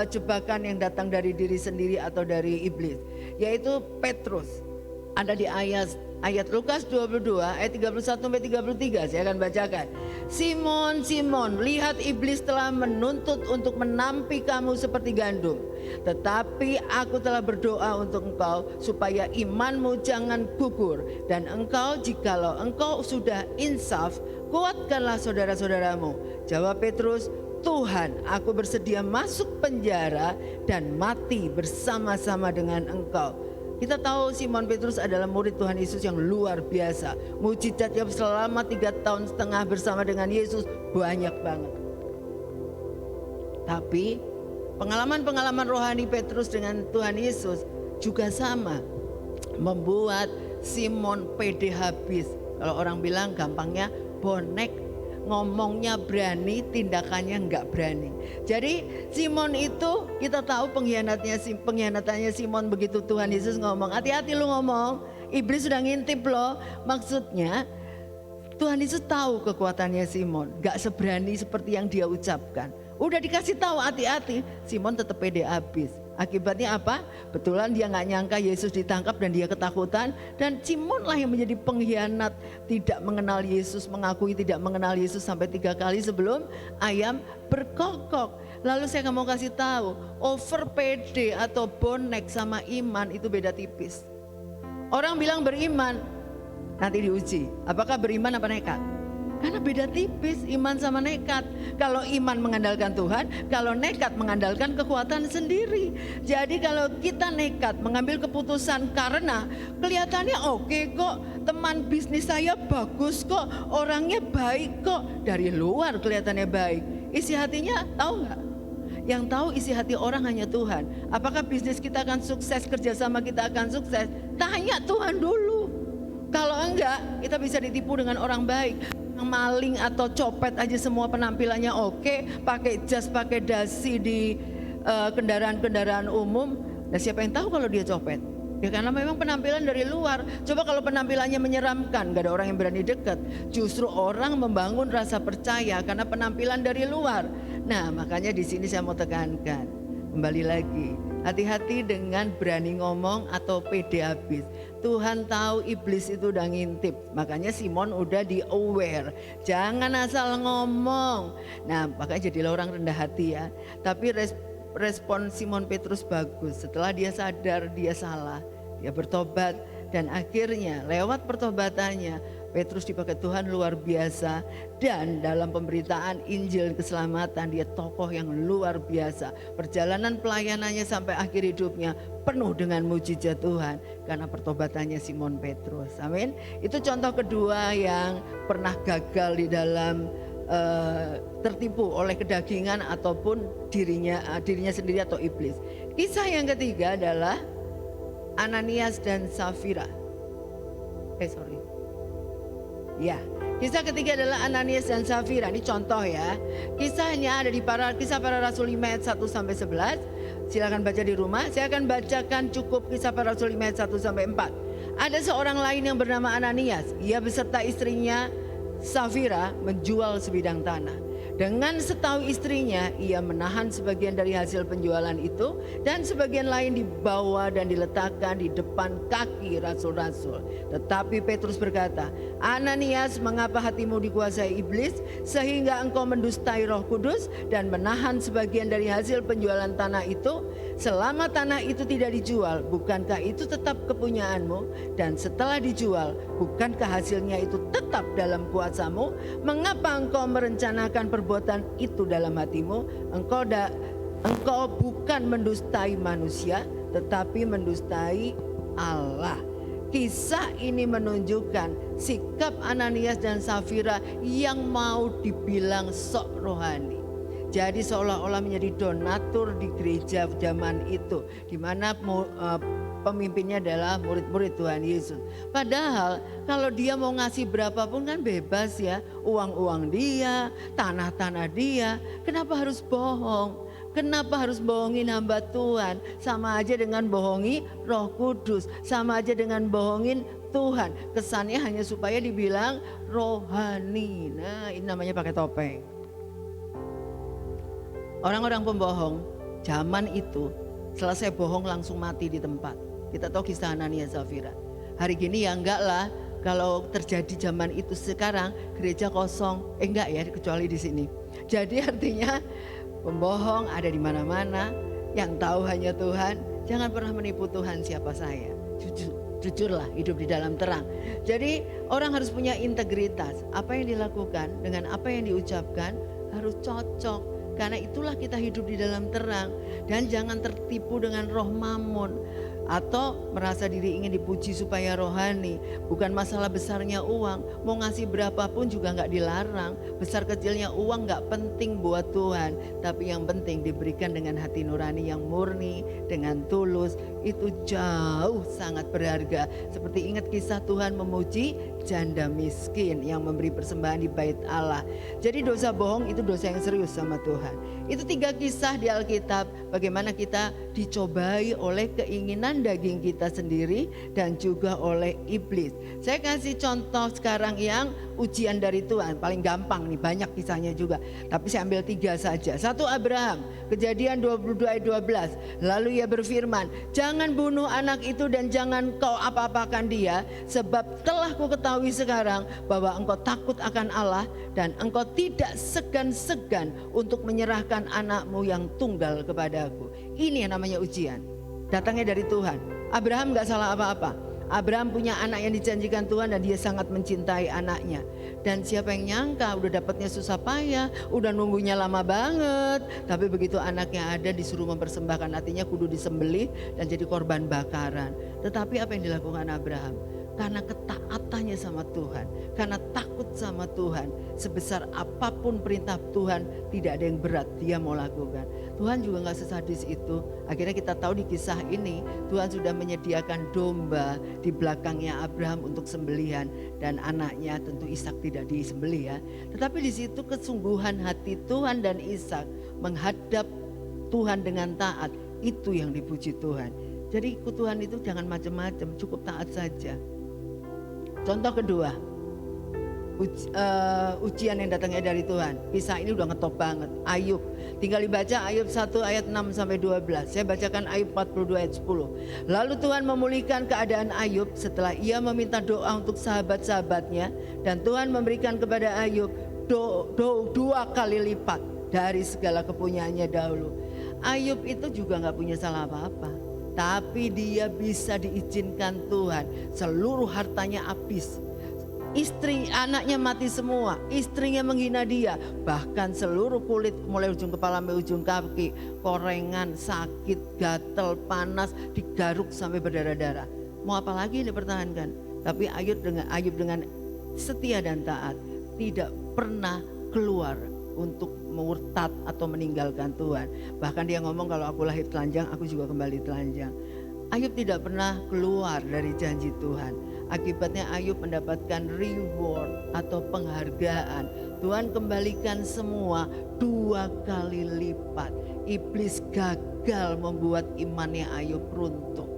jebakan yang datang dari diri sendiri atau dari iblis, yaitu Petrus. ada di ayat Lukas 22 ayat 31 sampai 33. Saya akan bacakan. Simon, Simon, lihat iblis telah menuntut untuk menampi kamu seperti gandum. Tetapi aku telah berdoa untuk engkau supaya imanmu jangan gugur. Dan engkau, jikalau engkau sudah insaf, kuatkanlah saudara-saudaramu. Jawab Petrus, Tuhan, aku bersedia masuk penjara dan mati bersama-sama dengan engkau. Kita tahu Simon Petrus adalah murid Tuhan Yesus yang luar biasa. Mujizatnya selama 3,5 tahun bersama dengan Yesus banyak banget. Tapi pengalaman-pengalaman rohani Petrus dengan Tuhan Yesus juga sama, membuat Simon pede habis. Kalau orang bilang gampangnya bonek. Ngomongnya berani, tindakannya enggak berani. Jadi Simon itu kita tahu pengkhianatannya Simon begitu Tuhan Yesus ngomong, hati-hati lu ngomong, iblis sudah ngintip loh. Maksudnya Tuhan Yesus tahu kekuatannya Simon, enggak seberani seperti yang dia ucapkan. Udah dikasih tahu hati-hati, Simon tetap pede habis. Akibatnya apa? Betulan dia nggak nyangka Yesus ditangkap dan dia ketakutan. Dan Simon lah yang menjadi pengkhianat, tidak mengenal Yesus, mengakui tidak mengenal Yesus sampai 3 kali sebelum ayam berkokok. Lalu saya mau kasih tahu, over pede atau bonek sama iman itu beda tipis. Orang bilang beriman, nanti diuji, apakah beriman apa nekat? Karena beda tipis iman sama nekat. Kalau iman mengandalkan Tuhan, kalau nekat mengandalkan kekuatan sendiri. Jadi kalau kita nekat mengambil keputusan karena kelihatannya oke kok, teman bisnis saya bagus kok, orangnya baik kok, dari luar kelihatannya baik, isi hatinya tahu nggak? Yang tahu isi hati orang hanya Tuhan. Apakah bisnis kita akan sukses, kerjasama kita akan sukses? Tanya Tuhan dulu. Kalau enggak, kita bisa ditipu dengan orang baik. Maling atau copet aja semua penampilannya oke, pakai jas, pakai dasi di kendaraan-kendaraan umum. Dan siapa yang tahu kalau dia copet? Ya karena memang penampilan dari luar. Coba kalau penampilannya menyeramkan, gak ada orang yang berani dekat. Justru orang membangun rasa percaya karena penampilan dari luar. Nah makanya di sini saya mau tekankan, kembali lagi, hati-hati dengan berani ngomong atau pede habis. Tuhan tahu iblis itu udah ngintip, makanya Simon udah di aware, jangan asal ngomong. Nah makanya jadilah orang rendah hati ya. Tapi respon Simon Petrus bagus. Setelah dia sadar dia salah, dia bertobat, dan akhirnya lewat pertobatannya Petrus dipakai Tuhan luar biasa. Dan dalam pemberitaan Injil keselamatan dia tokoh yang luar biasa. Perjalanan pelayanannya sampai akhir hidupnya penuh dengan mujizat Tuhan karena pertobatannya Simon Petrus. Amin. Itu contoh kedua yang pernah gagal di dalam tertipu oleh kedagingan ataupun dirinya sendiri atau iblis. Kisah yang ketiga adalah Ananias dan Safira. Kisah ketiga adalah Ananias dan Safira. Ini contoh ya. Kisahnya ada di Kisah Para Rasul 5 ayat 1 sampai 11. Silakan baca di rumah. Saya akan bacakan cukup Kisah Para Rasul 5 ayat 1 sampai 4. Ada seorang lain yang bernama Ananias. Ia beserta istrinya Safira menjual sebidang tanah. Dengan setahu istrinya, ia menahan sebagian dari hasil penjualan itu dan sebagian lain dibawa dan diletakkan di depan kaki rasul-rasul. Tetapi Petrus berkata, Ananias, mengapa hatimu dikuasai iblis sehingga engkau mendustai Roh Kudus dan menahan sebagian dari hasil penjualan tanah itu? Selama tanah itu tidak dijual, bukankah itu tetap kepunyaanmu? Dan setelah dijual, bukankah hasilnya itu tetap dalam kuasamu? Mengapa engkau merencanakan perbuatan itu dalam hatimu? Engkau bukan mendustai manusia, tetapi mendustai Allah. Kisah ini menunjukkan sikap Ananias dan Safira yang mau dibilang sok rohani. Jadi seolah-olah menjadi donatur di gereja zaman itu, di mana pemimpinnya adalah murid-murid Tuhan Yesus. Padahal kalau dia mau ngasih berapapun kan bebas ya, uang-uang dia, tanah-tanah dia. Kenapa harus bohong? Kenapa harus bohongin hamba Tuhan? Sama aja dengan bohongi Roh Kudus, sama aja dengan bohongin Tuhan. Kesannya hanya supaya dibilang rohani. Nah, ini namanya pakai topeng. Orang-orang pembohong zaman itu selesai bohong langsung mati di tempat. Kita tahu kisah Ananias Safira. Hari gini ya enggak lah. Kalau terjadi zaman itu sekarang gereja kosong, enggak ya kecuali di sini. Jadi artinya pembohong ada di mana-mana, yang tahu hanya Tuhan. Jangan pernah menipu Tuhan siapa saya. Jujurlah hidup di dalam terang. Jadi orang harus punya integritas. Apa yang dilakukan dengan apa yang diucapkan harus cocok. Karena itulah kita hidup di dalam terang. Dan jangan tertipu dengan roh mamun. Atau merasa diri ingin dipuji supaya rohani. Bukan masalah besarnya uang. Mau ngasih berapapun juga gak dilarang. Besar kecilnya uang gak penting buat Tuhan. Tapi yang penting diberikan dengan hati nurani yang murni, dengan tulus. Itu jauh sangat berharga. Seperti ingat kisah Tuhan memuji janda miskin yang memberi persembahan di bait Allah. Jadi dosa bohong itu dosa yang serius sama Tuhan. Itu 3 kisah di Alkitab. Bagaimana kita dicobai oleh keinginan daging kita sendiri dan juga oleh iblis. Saya kasih contoh sekarang yang ujian dari Tuhan. Paling gampang nih, banyak kisahnya juga. Tapi saya ambil 3 saja. 1 Abraham, Kejadian 22 ayat 12. Lalu ia berfirman, jangan bunuh anak itu dan jangan kau apa-apakan dia. Sebab telah ku ketahui sekarang bahwa engkau takut akan Allah. Dan engkau tidak segan-segan untuk menyerahkan anakmu yang tunggal kepadaku. Ini yang namanya ujian. Datangnya dari Tuhan. Abraham gak salah apa-apa. Abraham punya anak yang dijanjikan Tuhan dan dia sangat mencintai anaknya. Dan siapa yang nyangka udah dapatnya susah payah, udah nunggunya lama banget. Tapi begitu anaknya ada disuruh mempersembahkan, artinya kudu disembelih dan jadi korban bakaran. Tetapi apa yang dilakukan Abraham? Karena ketaatannya sama Tuhan, karena takut sama Tuhan, sebesar apapun perintah Tuhan tidak ada yang berat dia mau lakukan. Tuhan juga gak sesadis itu. Akhirnya kita tahu di kisah ini Tuhan sudah menyediakan domba di belakangnya Abraham untuk sembelihan. Dan anaknya tentu Ishak tidak disembelih ya. Tetapi di situ kesungguhan hati Tuhan dan Ishak menghadap Tuhan dengan taat. Itu yang dipuji Tuhan. Jadi ikut Tuhan itu jangan macam-macam, cukup taat saja. Contoh kedua, ujian yang datangnya dari Tuhan. Kisah ini udah ngetop banget. Ayub, tinggal dibaca Ayub 1 ayat 6 sampai 12. Saya bacakan Ayub 42 ayat 10. Lalu Tuhan memulihkan keadaan Ayub setelah ia meminta doa untuk sahabat-sahabatnya. Dan Tuhan memberikan kepada Ayub 2 kali lipat dari segala kepunyaannya dahulu. Ayub itu juga gak punya salah apa-apa. Tapi dia bisa diizinkan Tuhan. Seluruh hartanya habis. Istri anaknya mati semua. Istrinya menghina dia. Bahkan seluruh kulit mulai ujung kepala sampai ujung kaki. Korengan, sakit, gatel, panas. Digaruk sampai berdarah-darah. Mau apa lagi yang dipertahankan? Tapi Ayub dengan setia dan taat. Tidak pernah keluar untuk murtad atau meninggalkan Tuhan. Bahkan dia ngomong kalau aku lahir telanjang, aku juga kembali telanjang. Ayub tidak pernah keluar dari janji Tuhan. Akibatnya Ayub mendapatkan reward atau penghargaan. Tuhan kembalikan semua 2 kali lipat. Iblis gagal membuat imannya Ayub runtuh.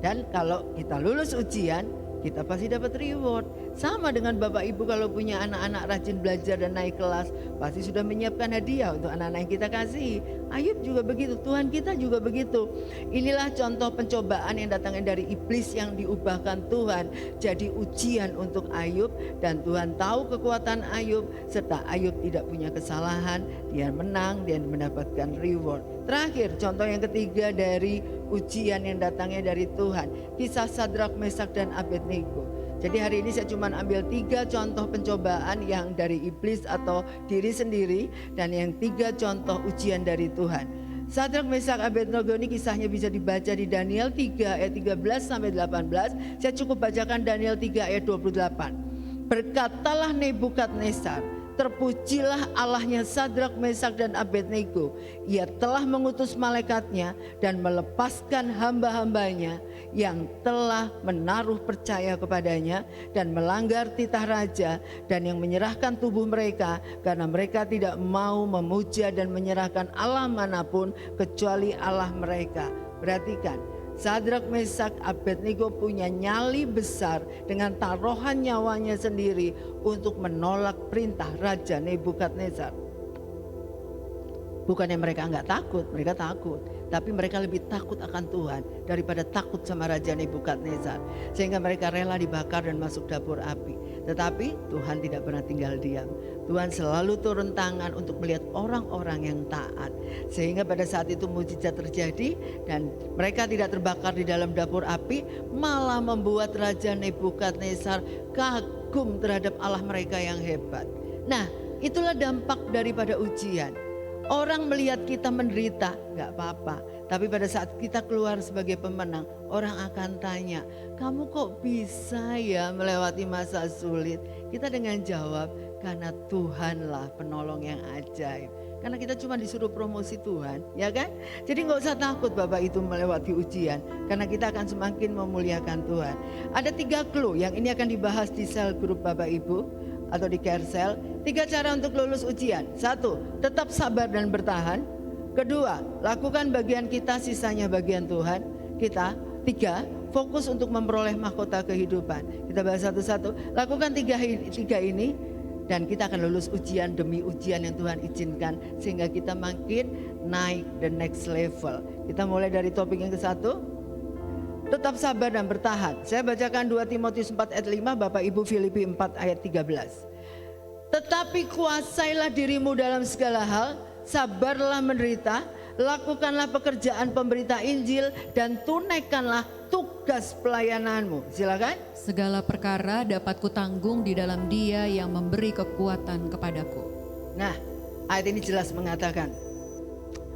Dan kalau kita lulus ujian, kita pasti dapat reward. Sama dengan Bapak Ibu kalau punya anak-anak rajin belajar dan naik kelas, pasti sudah menyiapkan hadiah untuk anak-anak yang kita kasih. Ayub juga begitu, Tuhan kita juga begitu. Inilah contoh pencobaan yang datangnya dari iblis yang diubahkan Tuhan jadi ujian untuk Ayub. Dan Tuhan tahu kekuatan Ayub, serta Ayub tidak punya kesalahan. Dia menang, dia mendapatkan reward. Terakhir, contoh yang ketiga dari ujian yang datangnya dari Tuhan, kisah Sadrak, Mesak dan Abednego. Jadi hari ini saya cuma ambil 3 contoh pencobaan yang dari iblis atau diri sendiri, dan yang 3 contoh ujian dari Tuhan. Sadrak, Mesak, Abednego ini kisahnya bisa dibaca di Daniel 3 ayat 13 sampai 18. Saya cukup bacakan Daniel 3 ayat 28. Berkatalah Nebukadnezar, terpujilah Allahnya Sadrak, Mesak dan Abednego. Ia telah mengutus malaikatnya dan melepaskan hamba-hambanya yang telah menaruh percaya kepadanya dan melanggar titah raja, dan yang menyerahkan tubuh mereka karena mereka tidak mau memuja dan menyerahkan Allah manapun kecuali Allah mereka. Perhatikan, Sadrak, Mesak, Abednego punya nyali besar dengan taruhan nyawanya sendiri untuk menolak perintah Raja Nebukadnezar. Bukannya mereka enggak takut, mereka takut. Tapi mereka lebih takut akan Tuhan daripada takut sama Raja Nebukadnezar. Sehingga mereka rela dibakar dan masuk dapur api. Tetapi Tuhan tidak pernah tinggal diam. Tuhan selalu turun tangan untuk melihat orang-orang yang taat. Sehingga pada saat itu mujizat terjadi dan mereka tidak terbakar di dalam dapur api. Malah membuat Raja Nebukadnezar kagum terhadap Allah mereka yang hebat. Nah, itulah dampak daripada ujian. Orang melihat kita menderita, gak apa-apa. Tapi pada saat kita keluar sebagai pemenang, orang akan tanya, kamu kok bisa ya melewati masa sulit? Kita dengan jawab, karena Tuhanlah penolong yang ajaib. Karena kita cuma disuruh promosi Tuhan, ya kan? Jadi gak usah takut Bapak itu melewati ujian. Karena kita akan semakin memuliakan Tuhan. Ada 3 clue yang ini akan dibahas di sel grup Bapak Ibu atau di Carousel. 3 cara untuk lulus ujian. 1, tetap sabar dan bertahan. 2, lakukan bagian kita, sisanya bagian Tuhan. 3, fokus untuk memperoleh mahkota kehidupan. Kita bahas satu-satu. Lakukan 3 ini dan kita akan lulus ujian demi ujian yang Tuhan izinkan. Sehingga kita makin naik the next level. Kita mulai dari topik yang ke-1. Tetap sabar dan bertahan. Saya bacakan 2 Timotius 4 ayat 5, Bapak Ibu Filipi 4 ayat 13. Tetapi kuasailah dirimu dalam segala hal, sabarlah menderita, lakukanlah pekerjaan pemberita Injil dan tunaikanlah tugas pelayananmu. Silakan. Segala perkara dapat kutanggung di dalam Dia yang memberi kekuatan kepadaku. Nah, ayat ini jelas mengatakan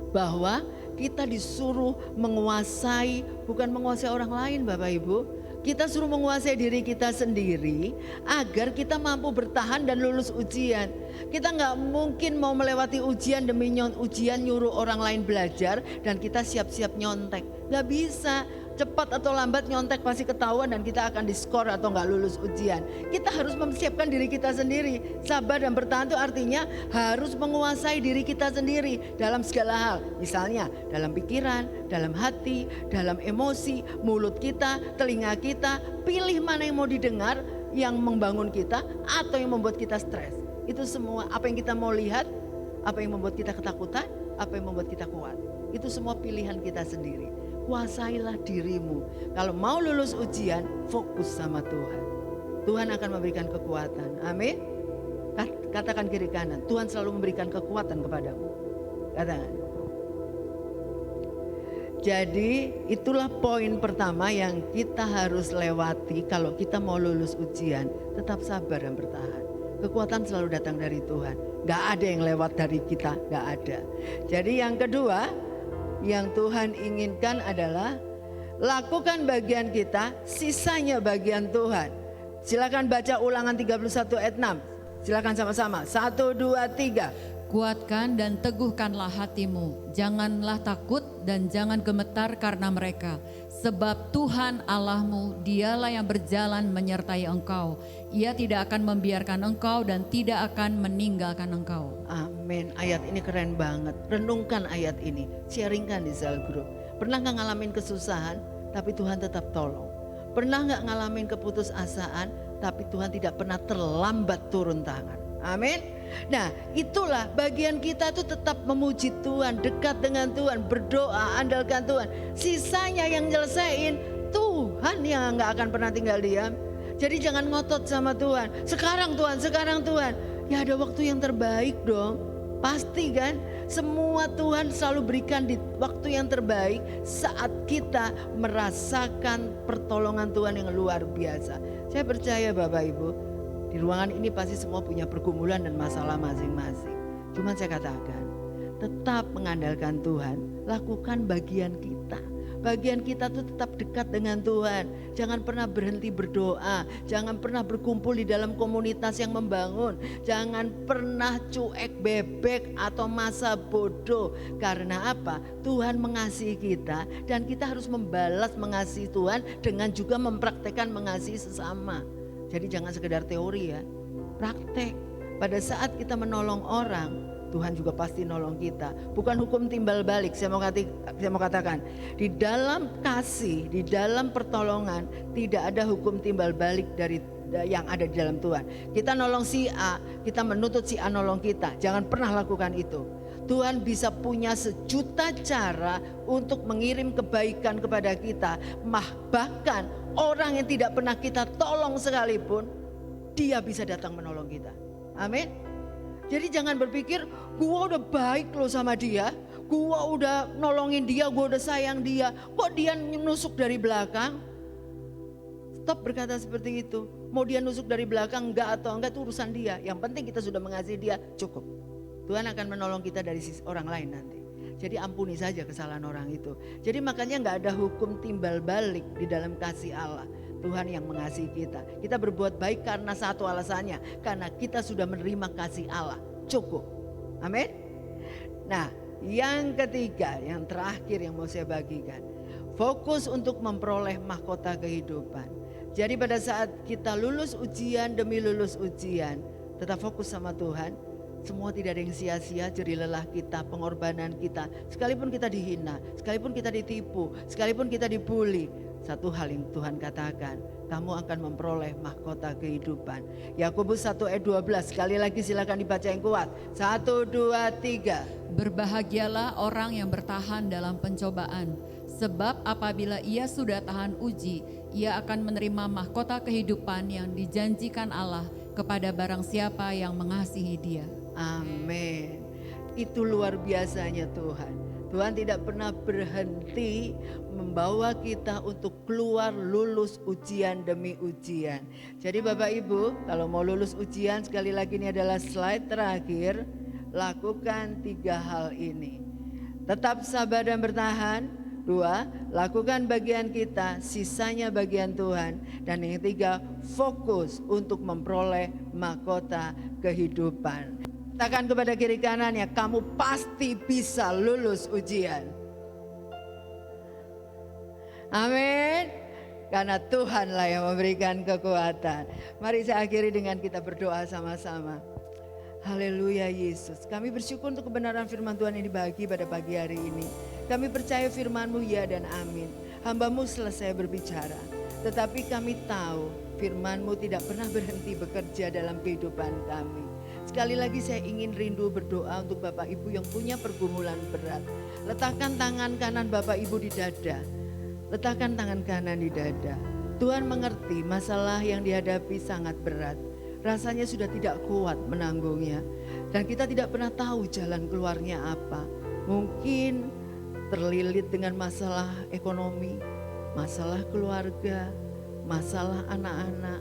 bahwa kita disuruh menguasai, bukan menguasai orang lain Bapak Ibu. Kita suruh menguasai diri kita sendiri agar kita mampu bertahan dan lulus ujian. Kita nggak mungkin mau melewati ujian demi ujian nyuruh orang lain belajar dan kita siap-siap nyontek. Nggak bisa. Cepat atau lambat nyontek pasti ketahuan dan kita akan diskor atau nggak lulus ujian. Kita harus mempersiapkan diri kita sendiri. Sabar dan bertahan itu artinya harus menguasai diri kita sendiri dalam segala hal. Misalnya dalam pikiran, dalam hati, dalam emosi, mulut kita, telinga kita. Pilih mana yang mau didengar, yang membangun kita atau yang membuat kita stres. Itu semua apa yang kita mau lihat, apa yang membuat kita ketakutan, apa yang membuat kita kuat. Itu semua pilihan kita sendiri. Kuasailah dirimu. Kalau mau lulus ujian, fokus sama Tuhan. Tuhan akan memberikan kekuatan. Amin. Katakan kiri kanan, Tuhan selalu memberikan kekuatan kepadamu. Katakan. Jadi itulah poin pertama yang kita harus lewati kalau kita mau lulus ujian. Tetap sabar dan bertahan. Kekuatan selalu datang dari Tuhan. Gak ada yang lewat dari kita, gak ada. Jadi yang kedua yang Tuhan inginkan adalah lakukan bagian kita, sisanya bagian Tuhan. Silakan baca Ulangan 31 ayat 6. Silakan sama-sama. 1, 2, 3. Kuatkan dan teguhkanlah hatimu. Janganlah takut dan jangan gemetar karena mereka. Sebab Tuhan Allahmu, Dialah yang berjalan menyertai engkau. Ia tidak akan membiarkan engkau dan tidak akan meninggalkan engkau. Amin. Ayat ini keren banget. Renungkan ayat ini. Sharingkan di sel grup. Pernah gak ngalamin kesusahan tapi Tuhan tetap tolong? Pernah gak ngalamin keputusasaan tapi Tuhan tidak pernah terlambat turun tangan? Amin. Nah, itulah bagian kita tuh tetap memuji Tuhan, dekat dengan Tuhan, berdoa, andalkan Tuhan. Sisanya yang nyelesain Tuhan yang gak akan pernah tinggal diam. Jadi jangan ngotot sama Tuhan. Sekarang Tuhan, sekarang Tuhan. Ya ada waktu yang terbaik dong. Pasti kan? Semua Tuhan selalu berikan di waktu yang terbaik saat kita merasakan pertolongan Tuhan yang luar biasa. Saya percaya Bapak Ibu, di ruangan ini pasti semua punya pergumulan dan masalah masing-masing. Cuman saya katakan, tetap mengandalkan Tuhan, lakukan bagian kita. Bagian kita tuh tetap dekat dengan Tuhan. Jangan pernah berhenti berdoa. Jangan pernah berkumpul di dalam komunitas yang membangun. Jangan pernah cuek bebek atau masa bodoh. Karena apa? Tuhan mengasihi kita dan kita harus membalas mengasihi Tuhan dengan juga mempraktekkan mengasihi sesama. Jadi jangan sekedar teori ya, praktek. Pada saat kita menolong orang, Tuhan juga pasti nolong kita. Bukan hukum timbal balik. Saya mau katakan, di dalam kasih, di dalam pertolongan tidak ada hukum timbal balik dari yang ada di dalam Tuhan. Kita nolong si A, kita menuntut si A nolong kita. Jangan pernah lakukan itu. Tuhan bisa punya sejuta cara untuk mengirim kebaikan kepada kita. Bahkan orang yang tidak pernah kita tolong sekalipun, dia bisa datang menolong kita. Amin. Jadi jangan berpikir, gua udah baik loh sama dia, gua udah nolongin dia, gua udah sayang dia, kok dia nusuk dari belakang? Stop berkata seperti itu. Mau dia nusuk dari belakang enggak atau enggak itu urusan dia. Yang penting kita sudah mengasihi dia, cukup. Tuhan akan menolong kita dari sisi orang lain nanti. Jadi ampuni saja kesalahan orang itu. Jadi makanya enggak ada hukum timbal balik di dalam kasih Allah. Tuhan yang mengasihi kita. Kita berbuat baik karena satu alasannya. Karena kita sudah menerima kasih Allah. Cukup. Amin. Nah, yang ketiga, yang terakhir yang mau saya bagikan. Fokus untuk memperoleh mahkota kehidupan. Jadi pada saat kita lulus ujian demi lulus ujian, tetap fokus sama Tuhan. Semua tidak ada yang sia-sia, jerih lelah kita, pengorbanan kita. Sekalipun kita dihina, sekalipun kita ditipu, sekalipun kita dibully. Satu hal yang Tuhan katakan, kamu akan memperoleh mahkota kehidupan. Yakobus 1 ayat 12, sekali lagi silakan dibaca yang kuat. 1, 2, 3. Berbahagialah orang yang bertahan dalam pencobaan. Sebab apabila ia sudah tahan uji, ia akan menerima mahkota kehidupan yang dijanjikan Allah kepada barang siapa yang mengasihi dia. Amin. Itu luar biasanya Tuhan. Tuhan tidak pernah berhenti membawa kita untuk keluar lulus ujian demi ujian. Jadi Bapak Ibu, kalau mau lulus ujian, sekali lagi ini adalah slide terakhir. Lakukan 3 hal ini. Tetap sabar dan bertahan. 2, lakukan bagian kita, sisanya bagian Tuhan. Dan yang 3, fokus untuk memperoleh mahkota kehidupan. Katakan kepada kiri kanannya, kamu pasti bisa lulus ujian. Amin. Karena Tuhanlah yang memberikan kekuatan. Mari saya akhiri dengan kita berdoa sama-sama. Haleluya Yesus. Kami bersyukur untuk kebenaran firman Tuhan yang dibagi pada pagi hari ini. Kami percaya firman-Mu ya dan amin. Hamba-Mu selesai berbicara. Tetapi kami tahu firman-Mu tidak pernah berhenti bekerja dalam kehidupan kami. Sekali lagi saya ingin rindu berdoa untuk Bapak Ibu yang punya pergumulan berat. Letakkan tangan kanan Bapak Ibu di dada. Letakkan tangan kanan di dada. Tuhan mengerti masalah yang dihadapi sangat berat. Rasanya sudah tidak kuat menanggungnya. Dan kita tidak pernah tahu jalan keluarnya apa. Mungkin terlilit dengan masalah ekonomi, masalah keluarga, masalah anak-anak,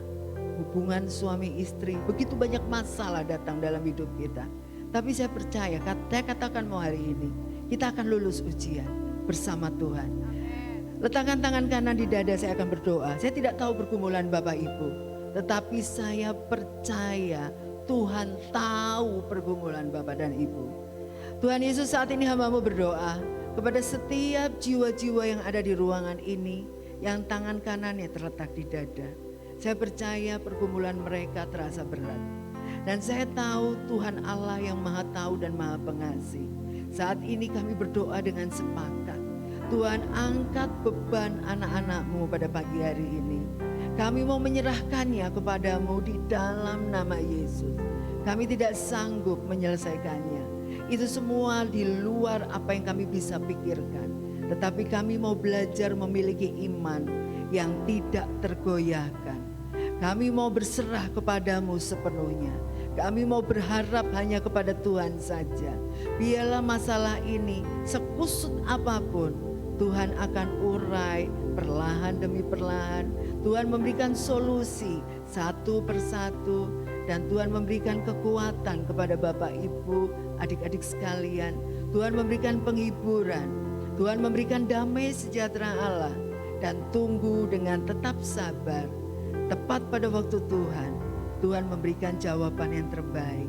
hubungan suami istri. Begitu banyak masalah datang dalam hidup kita. Tapi saya percaya, saya katakan mau hari ini, kita akan lulus ujian bersama Tuhan. Letakkan tangan kanan di dada, saya akan berdoa. Saya tidak tahu pergumulan Bapak Ibu, tetapi saya percaya Tuhan tahu pergumulan Bapak dan Ibu. Tuhan Yesus, saat ini hamba-Mu berdoa kepada setiap jiwa-jiwa yang ada di ruangan ini, yang tangan kanannya terletak di dada. Saya percaya pergumulan mereka terasa berat. Dan saya tahu Tuhan Allah yang Maha Tahu dan Maha Pengasih. Saat ini kami berdoa dengan sepakat. Tuhan, angkat beban anak-anak-Mu pada pagi hari ini. Kami mau menyerahkannya kepadamu di dalam nama Yesus. Kami tidak sanggup menyelesaikannya. Itu semua di luar apa yang kami bisa pikirkan. Tetapi kami mau belajar memiliki iman yang tidak tergoyahkan. Kami mau berserah kepadamu sepenuhnya. Kami mau berharap hanya kepada Tuhan saja. Biarlah masalah ini sekusut apapun, Tuhan akan urai perlahan demi perlahan. Tuhan memberikan solusi satu persatu. Dan Tuhan memberikan kekuatan kepada Bapak Ibu, adik-adik sekalian. Tuhan memberikan penghiburan. Tuhan memberikan damai sejahtera Allah. Dan tunggu dengan tetap sabar. Tepat pada waktu Tuhan, Tuhan memberikan jawaban yang terbaik.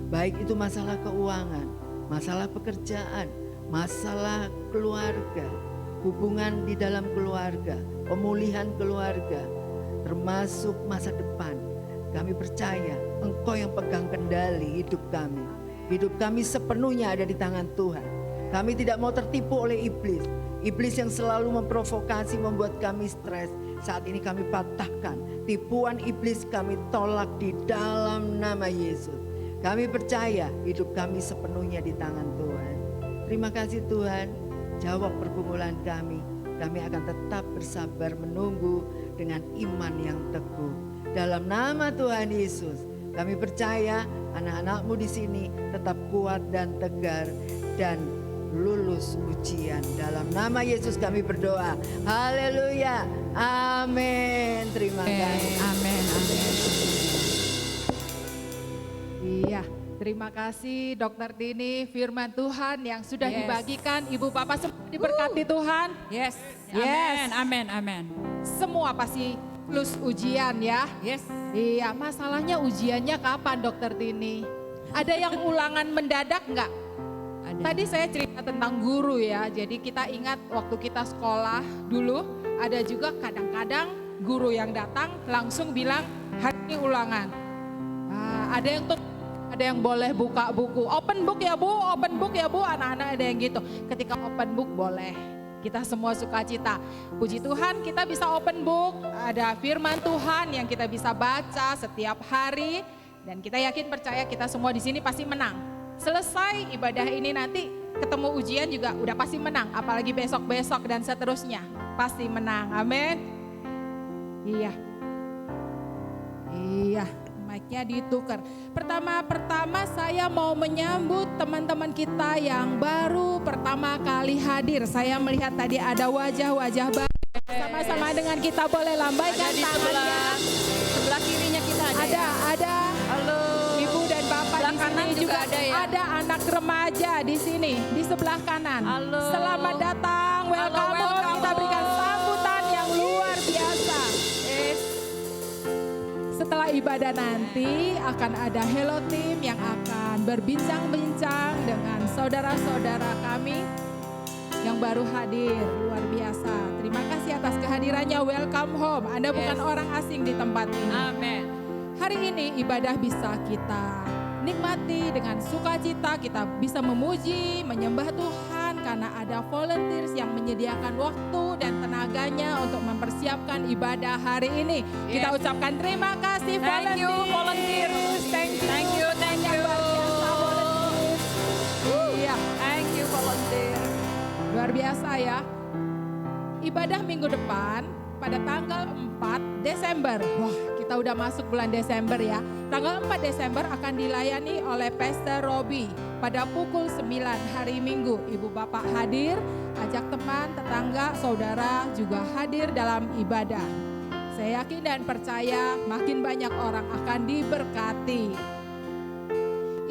Baik itu masalah keuangan, masalah pekerjaan, masalah keluarga, hubungan di dalam keluarga, pemulihan keluarga, termasuk masa depan. Kami percaya Engkau yang pegang kendali hidup kami. Hidup kami sepenuhnya ada di tangan Tuhan. Kami tidak mau tertipu oleh iblis. Iblis yang selalu memprovokasi, membuat kami stres. Saat ini kami patahkan. Tipuan iblis kami tolak di dalam nama Yesus. Kami percaya hidup kami sepenuhnya di tangan Tuhan. Terima kasih Tuhan, jawab pergumulan kami. Kami akan tetap bersabar menunggu dengan iman yang teguh. Dalam nama Tuhan Yesus, kami percaya anak-anak-Mu di sini tetap kuat dan tegar dan lulus ujian. Dalam nama Yesus kami berdoa. Haleluya. Amin. Terima kasih. Amin, amin. Iya, terima kasih Dokter Tini, firman Tuhan yang sudah Yes. dibagikan. Ibu Bapak semua diberkati Tuhan. Yes. Yes. Amin, amin, amin. Semua pasti lulus ujian ya. Yes. Iya, masalahnya ujiannya kapan Dokter Tini? Ada yang ulangan mendadak enggak? Ada. Tadi saya cerita tentang guru ya, jadi kita ingat waktu kita sekolah dulu, ada juga kadang-kadang guru yang datang langsung bilang hari ini ulangan. Nah, ada yang boleh buka buku, open book ya bu, anak-anak ada yang gitu. Ketika open book boleh, kita semua sukacita. Puji Tuhan kita bisa open book, ada firman Tuhan yang kita bisa baca setiap hari. Dan kita yakin percaya kita semua di sini pasti menang. Selesai ibadah ini nanti ketemu ujian juga udah pasti menang. Apalagi besok-besok dan seterusnya. Pasti menang, amin. Iya. Iya, mic-nya ditukar. Pertama saya mau menyambut teman-teman kita yang baru pertama kali hadir. Saya melihat tadi ada wajah-wajah baru. Sama-sama dengan kita boleh lambaikan Ada di tangannya. sebelah kirinya kita ada. Ada. Halo. Ibu dan Bapak Sebelah di kanan sini juga ada ya? Ada anak remaja di sini, di sebelah kanan. Halo. Selamat datang, welcome. welcome. Kita berikan sambutan yang luar biasa. Yes. Setelah ibadah nanti akan ada Hello Team yang akan berbincang-bincang dengan saudara-saudara kami yang baru hadir. Luar biasa. Terima kasih atas kehadirannya. Welcome home. Anda bukan Yes. orang asing di tempat ini. Amin. Hari ini ibadah bisa kita nikmati dengan sukacita, kita bisa memuji, menyembah Tuhan karena ada volunteers yang menyediakan waktu dan tenaganya untuk mempersiapkan ibadah hari ini. Kita Yes. ucapkan terima kasih Thank you volunteers. Thank you. Thank you. Luar biasa, volunteers. Iya, Thank you volunteer. luar biasa ya. Ibadah minggu depan pada tanggal 4 Desember. Wah, kita udah masuk bulan Desember ya. Tanggal 4 Desember akan dilayani oleh Pastor Robi pada pukul 9 hari Minggu. Ibu Bapak hadir, ajak teman, tetangga, saudara juga hadir dalam ibadah. Saya yakin dan percaya makin banyak orang akan diberkati.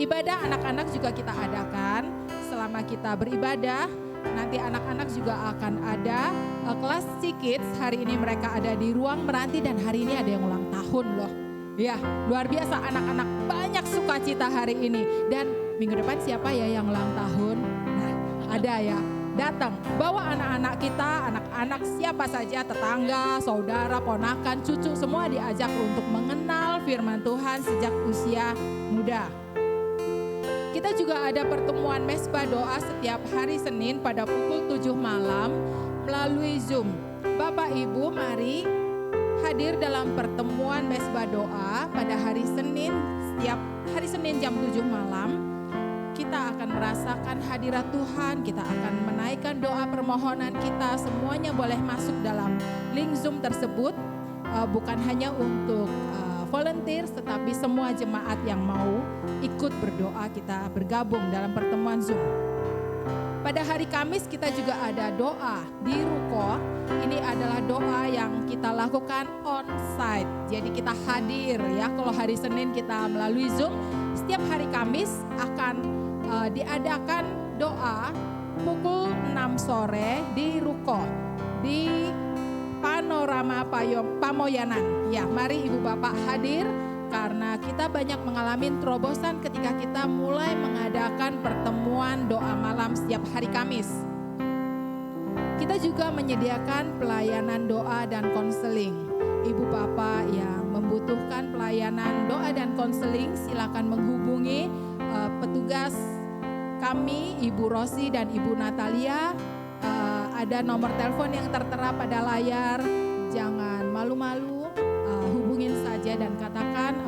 Ibadah anak-anak juga kita adakan selama kita beribadah. Nanti anak-anak juga akan ada kelas C-Kids. Hari ini mereka ada di ruang meranti dan hari ini ada yang ulang tahun loh. Ya, luar biasa anak-anak banyak sukacita hari ini. Dan minggu depan siapa ya yang ulang tahun? Nah, ada ya. Datang, bawa anak-anak kita, anak-anak siapa saja, tetangga, saudara, ponakan, cucu, semua diajak untuk mengenal firman Tuhan sejak usia muda. Kita juga ada pertemuan mesbah doa setiap hari Senin pada pukul 7 malam melalui Zoom. Bapak Ibu mari hadir dalam pertemuan mesbah doa pada hari Senin, setiap hari Senin jam 7 malam. Kita akan merasakan hadirat Tuhan, kita akan menaikkan doa permohonan kita, semuanya boleh masuk dalam link Zoom tersebut. Bukan hanya untuk volunteers, tetapi semua jemaat yang mau ikut berdoa, kita bergabung dalam pertemuan Zoom. Pada hari Kamis kita juga ada doa di Ruko. Ini adalah doa yang kita lakukan on-site. Jadi kita hadir ya, kalau hari Senin kita melalui Zoom. Setiap hari Kamis akan diadakan doa pukul 6 sore di Ruko, di Panorama Pamoyanan. Ya, mari Ibu Bapak hadir karena kita banyak mengalami terobosan ketika kita mulai mengadakan pertemuan doa malam setiap hari Kamis. Kita juga menyediakan pelayanan doa dan konseling. Ibu Bapak yang membutuhkan pelayanan doa dan konseling silakan menghubungi petugas kami, Ibu Rosi dan Ibu Natalia. Ada nomor telepon yang tertera pada layar. Jangan malu-malu, hubungin saja dan katakan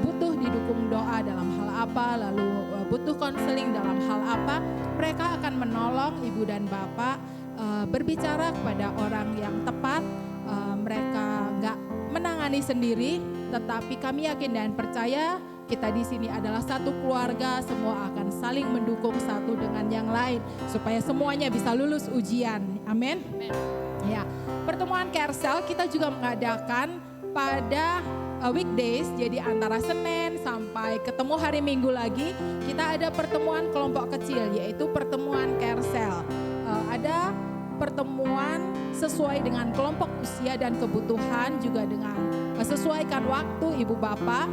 butuh didukung bingung doa dalam hal apa, lalu butuh konseling dalam hal apa, mereka akan menolong ibu dan bapak berbicara kepada orang yang tepat. Mereka nggak menangani sendiri, tetapi kami yakin dan percaya kita di sini adalah satu keluarga, semua akan saling mendukung satu dengan yang lain supaya semuanya bisa lulus ujian. Amin. Ya, pertemuan Kersel kita juga mengadakan pada weekdays, jadi antara Senin sampai ketemu hari Minggu lagi kita ada pertemuan kelompok kecil, yaitu pertemuan Kersel. Ada pertemuan sesuai dengan kelompok usia dan kebutuhan, juga dengan sesuaikan waktu ibu bapak.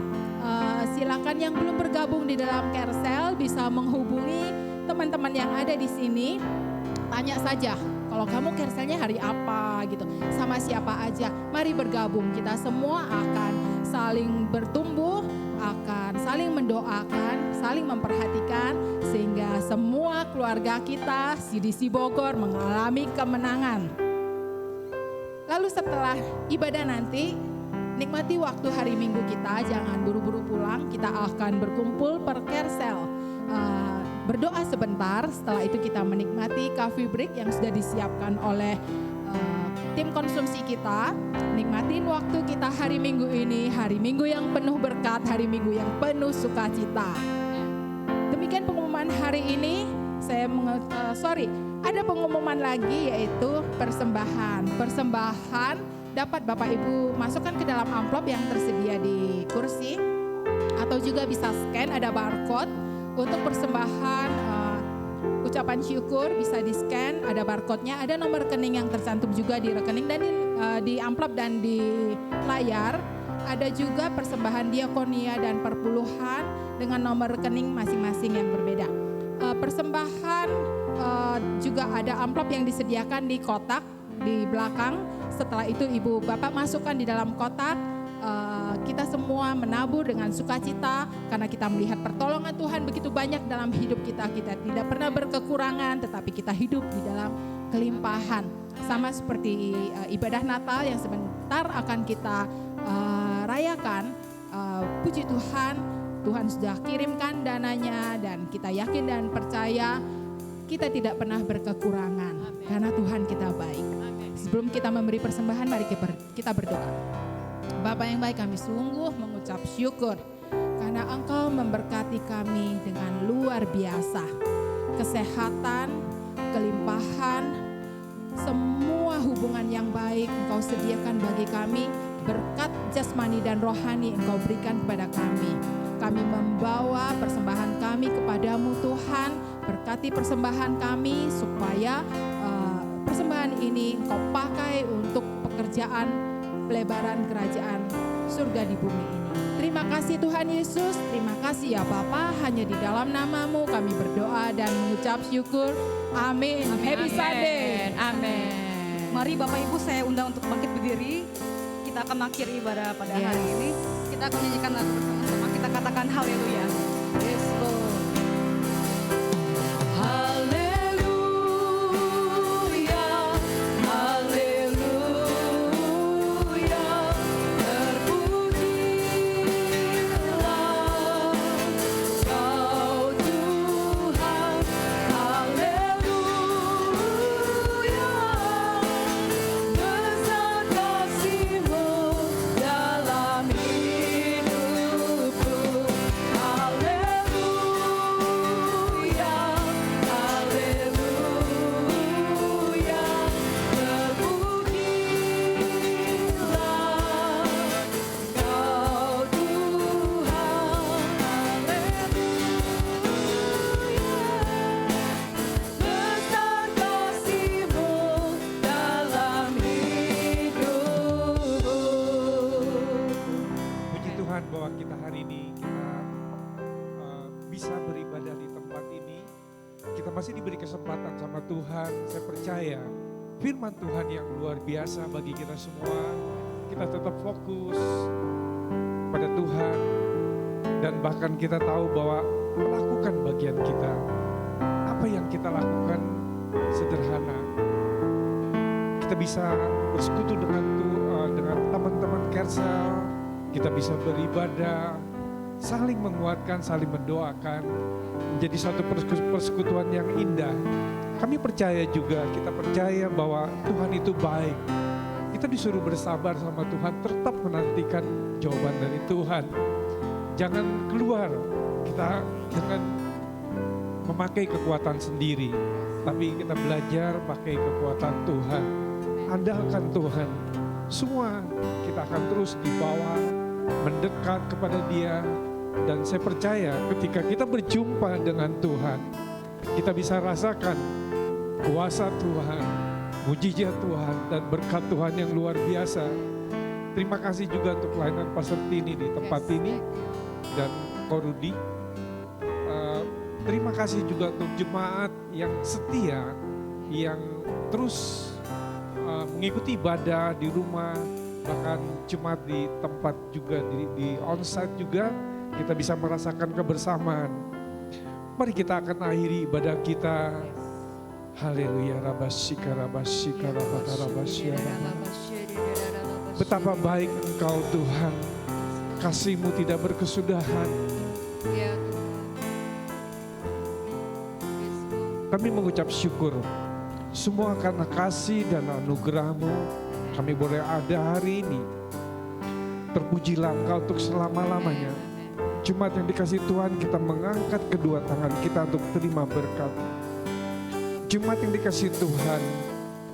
Silakan yang belum bergabung di dalam Kersel bisa menghubungi teman-teman yang ada di sini. Tanya saja, kalau kamu Kerselnya hari apa gitu, sama siapa aja. Mari bergabung, kita semua akan saling bertumbuh, akan saling mendoakan, saling memperhatikan, sehingga semua keluarga kita CDC Bogor mengalami kemenangan. Lalu setelah ibadah nanti, nikmati waktu hari Minggu kita, jangan buru-buru pulang, kita akan berkumpul per Kersel. Berdoa sebentar, setelah itu kita menikmati coffee break yang sudah disiapkan oleh tim konsumsi kita. Nikmatin waktu kita hari Minggu ini, hari Minggu yang penuh berkat, hari Minggu yang penuh sukacita. Demikian pengumuman hari ini. Ada pengumuman lagi, yaitu persembahan. Persembahan dapat Bapak Ibu masukkan ke dalam amplop yang tersedia di kursi, atau juga bisa scan, ada barcode untuk persembahan ucapan syukur, bisa di scan, ada barcode-nya, ada nomor rekening yang tercantum juga di rekening dan di amplop dan di layar. Ada juga persembahan diakonia dan perpuluhan dengan nomor rekening masing-masing yang berbeda. Persembahan juga ada amplop yang disediakan di kotak di belakang. Setelah itu ibu bapak masukkan di dalam kotak. Kita semua menabur dengan sukacita karena kita melihat pertolongan Tuhan begitu banyak dalam hidup kita. Kita tidak pernah berkekurangan, tetapi kita hidup di dalam kelimpahan. Sama seperti ibadah Natal yang sebentar akan kita rayakan. Puji Tuhan, Tuhan sudah kirimkan dananya dan kita yakin dan percaya kita tidak pernah berkekurangan. Amen. Karena Tuhan kita baik. Amen. Sebelum kita memberi persembahan, mari kita berdoa. Bapa yang baik, kami sungguh mengucap syukur karena Engkau memberkati kami dengan luar biasa. Kesehatan, kelimpahan, semua hubungan yang baik Engkau sediakan bagi kami. Berkat jasmani dan rohani Engkau berikan kepada kami. Kami membawa persembahan kami kepadamu Tuhan. Berkati persembahan kami supaya persembahan ini Engkau pakai untuk pekerjaan pelebaran kerajaan surga di bumi ini. Terima kasih Tuhan Yesus, terima kasih ya Bapa, hanya di dalam namamu kami berdoa dan mengucap syukur. Amin. Happy Sunday. Amin. Mari Bapak Ibu saya undang untuk bangkit berdiri. Kita akan mengakhiri ibadah pada hari ini. Kita akan menyanyikan lagu bersama-sama. Kita katakan haleluya. Yes, Lord. Masih diberi kesempatan sama Tuhan. Saya percaya firman Tuhan yang luar biasa bagi kita semua. Kita tetap fokus pada Tuhan dan bahkan kita tahu bahwa melakukan bagian kita. Apa yang kita lakukan sederhana. Kita bisa bersekutu dengan teman-teman Kersel. Kita bisa beribadah saling menguatkan, saling mendoakan, menjadi suatu persekutuan yang indah. Kami percaya juga, kita percaya bahwa Tuhan itu baik. Kita disuruh bersabar sama Tuhan, tetap menantikan jawaban dari Tuhan. Jangan keluar kita dengan memakai kekuatan sendiri, tapi kita belajar pakai kekuatan Tuhan. Andalkan Tuhan. Semua kita akan terus dibawa mendekat kepada Dia. Dan saya percaya ketika kita berjumpa dengan Tuhan, kita bisa rasakan kuasa Tuhan, mujizat Tuhan, dan berkat Tuhan yang luar biasa. Terima kasih juga untuk pelayanan Pastor Tini di tempat ini dan Korudi. Terima kasih juga untuk jemaat yang setia, yang terus mengikuti ibadah di rumah, bahkan jemaat di tempat juga di onsite juga, kita bisa merasakan kebersamaan. Mari kita akan akhiri ibadah kita. Haleluya. Rabasika rabasika rabata rabasya. Betapa baik Engkau Tuhan, kasih-Mu tidak berkesudahan. Kami mengucap syukur semua karena kasih dan anugerah-Mu kami boleh ada hari ini. Terpujilah Engkau untuk selama-lamanya. Jumat yang dikasih Tuhan, kita mengangkat kedua tangan kita untuk terima berkat. Jumat yang dikasih Tuhan,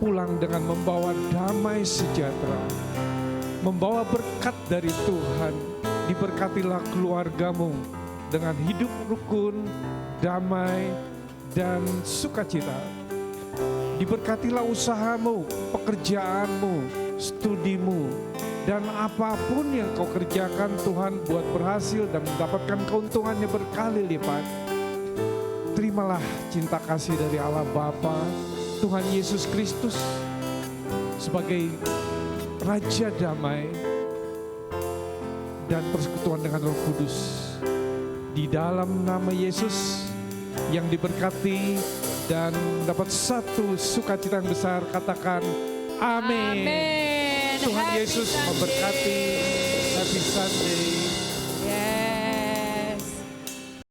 pulang dengan membawa damai sejahtera, membawa berkat dari Tuhan. Diberkatilah keluargamu dengan hidup rukun, damai, dan sukacita. Diberkatilah usahamu, pekerjaanmu, studimu, dan apapun yang kau kerjakan Tuhan buat berhasil dan mendapatkan keuntungannya berkali lipat. Terimalah cinta kasih dari Allah Bapa, Tuhan Yesus Kristus sebagai Raja Damai dan persekutuan dengan Roh Kudus. Di dalam nama Yesus yang diberkati dan dapat satu sukacita yang besar, katakan amin. Amin. Tuhan Happy Yesus Sunday. memberkati. Happy Sunday. Yes.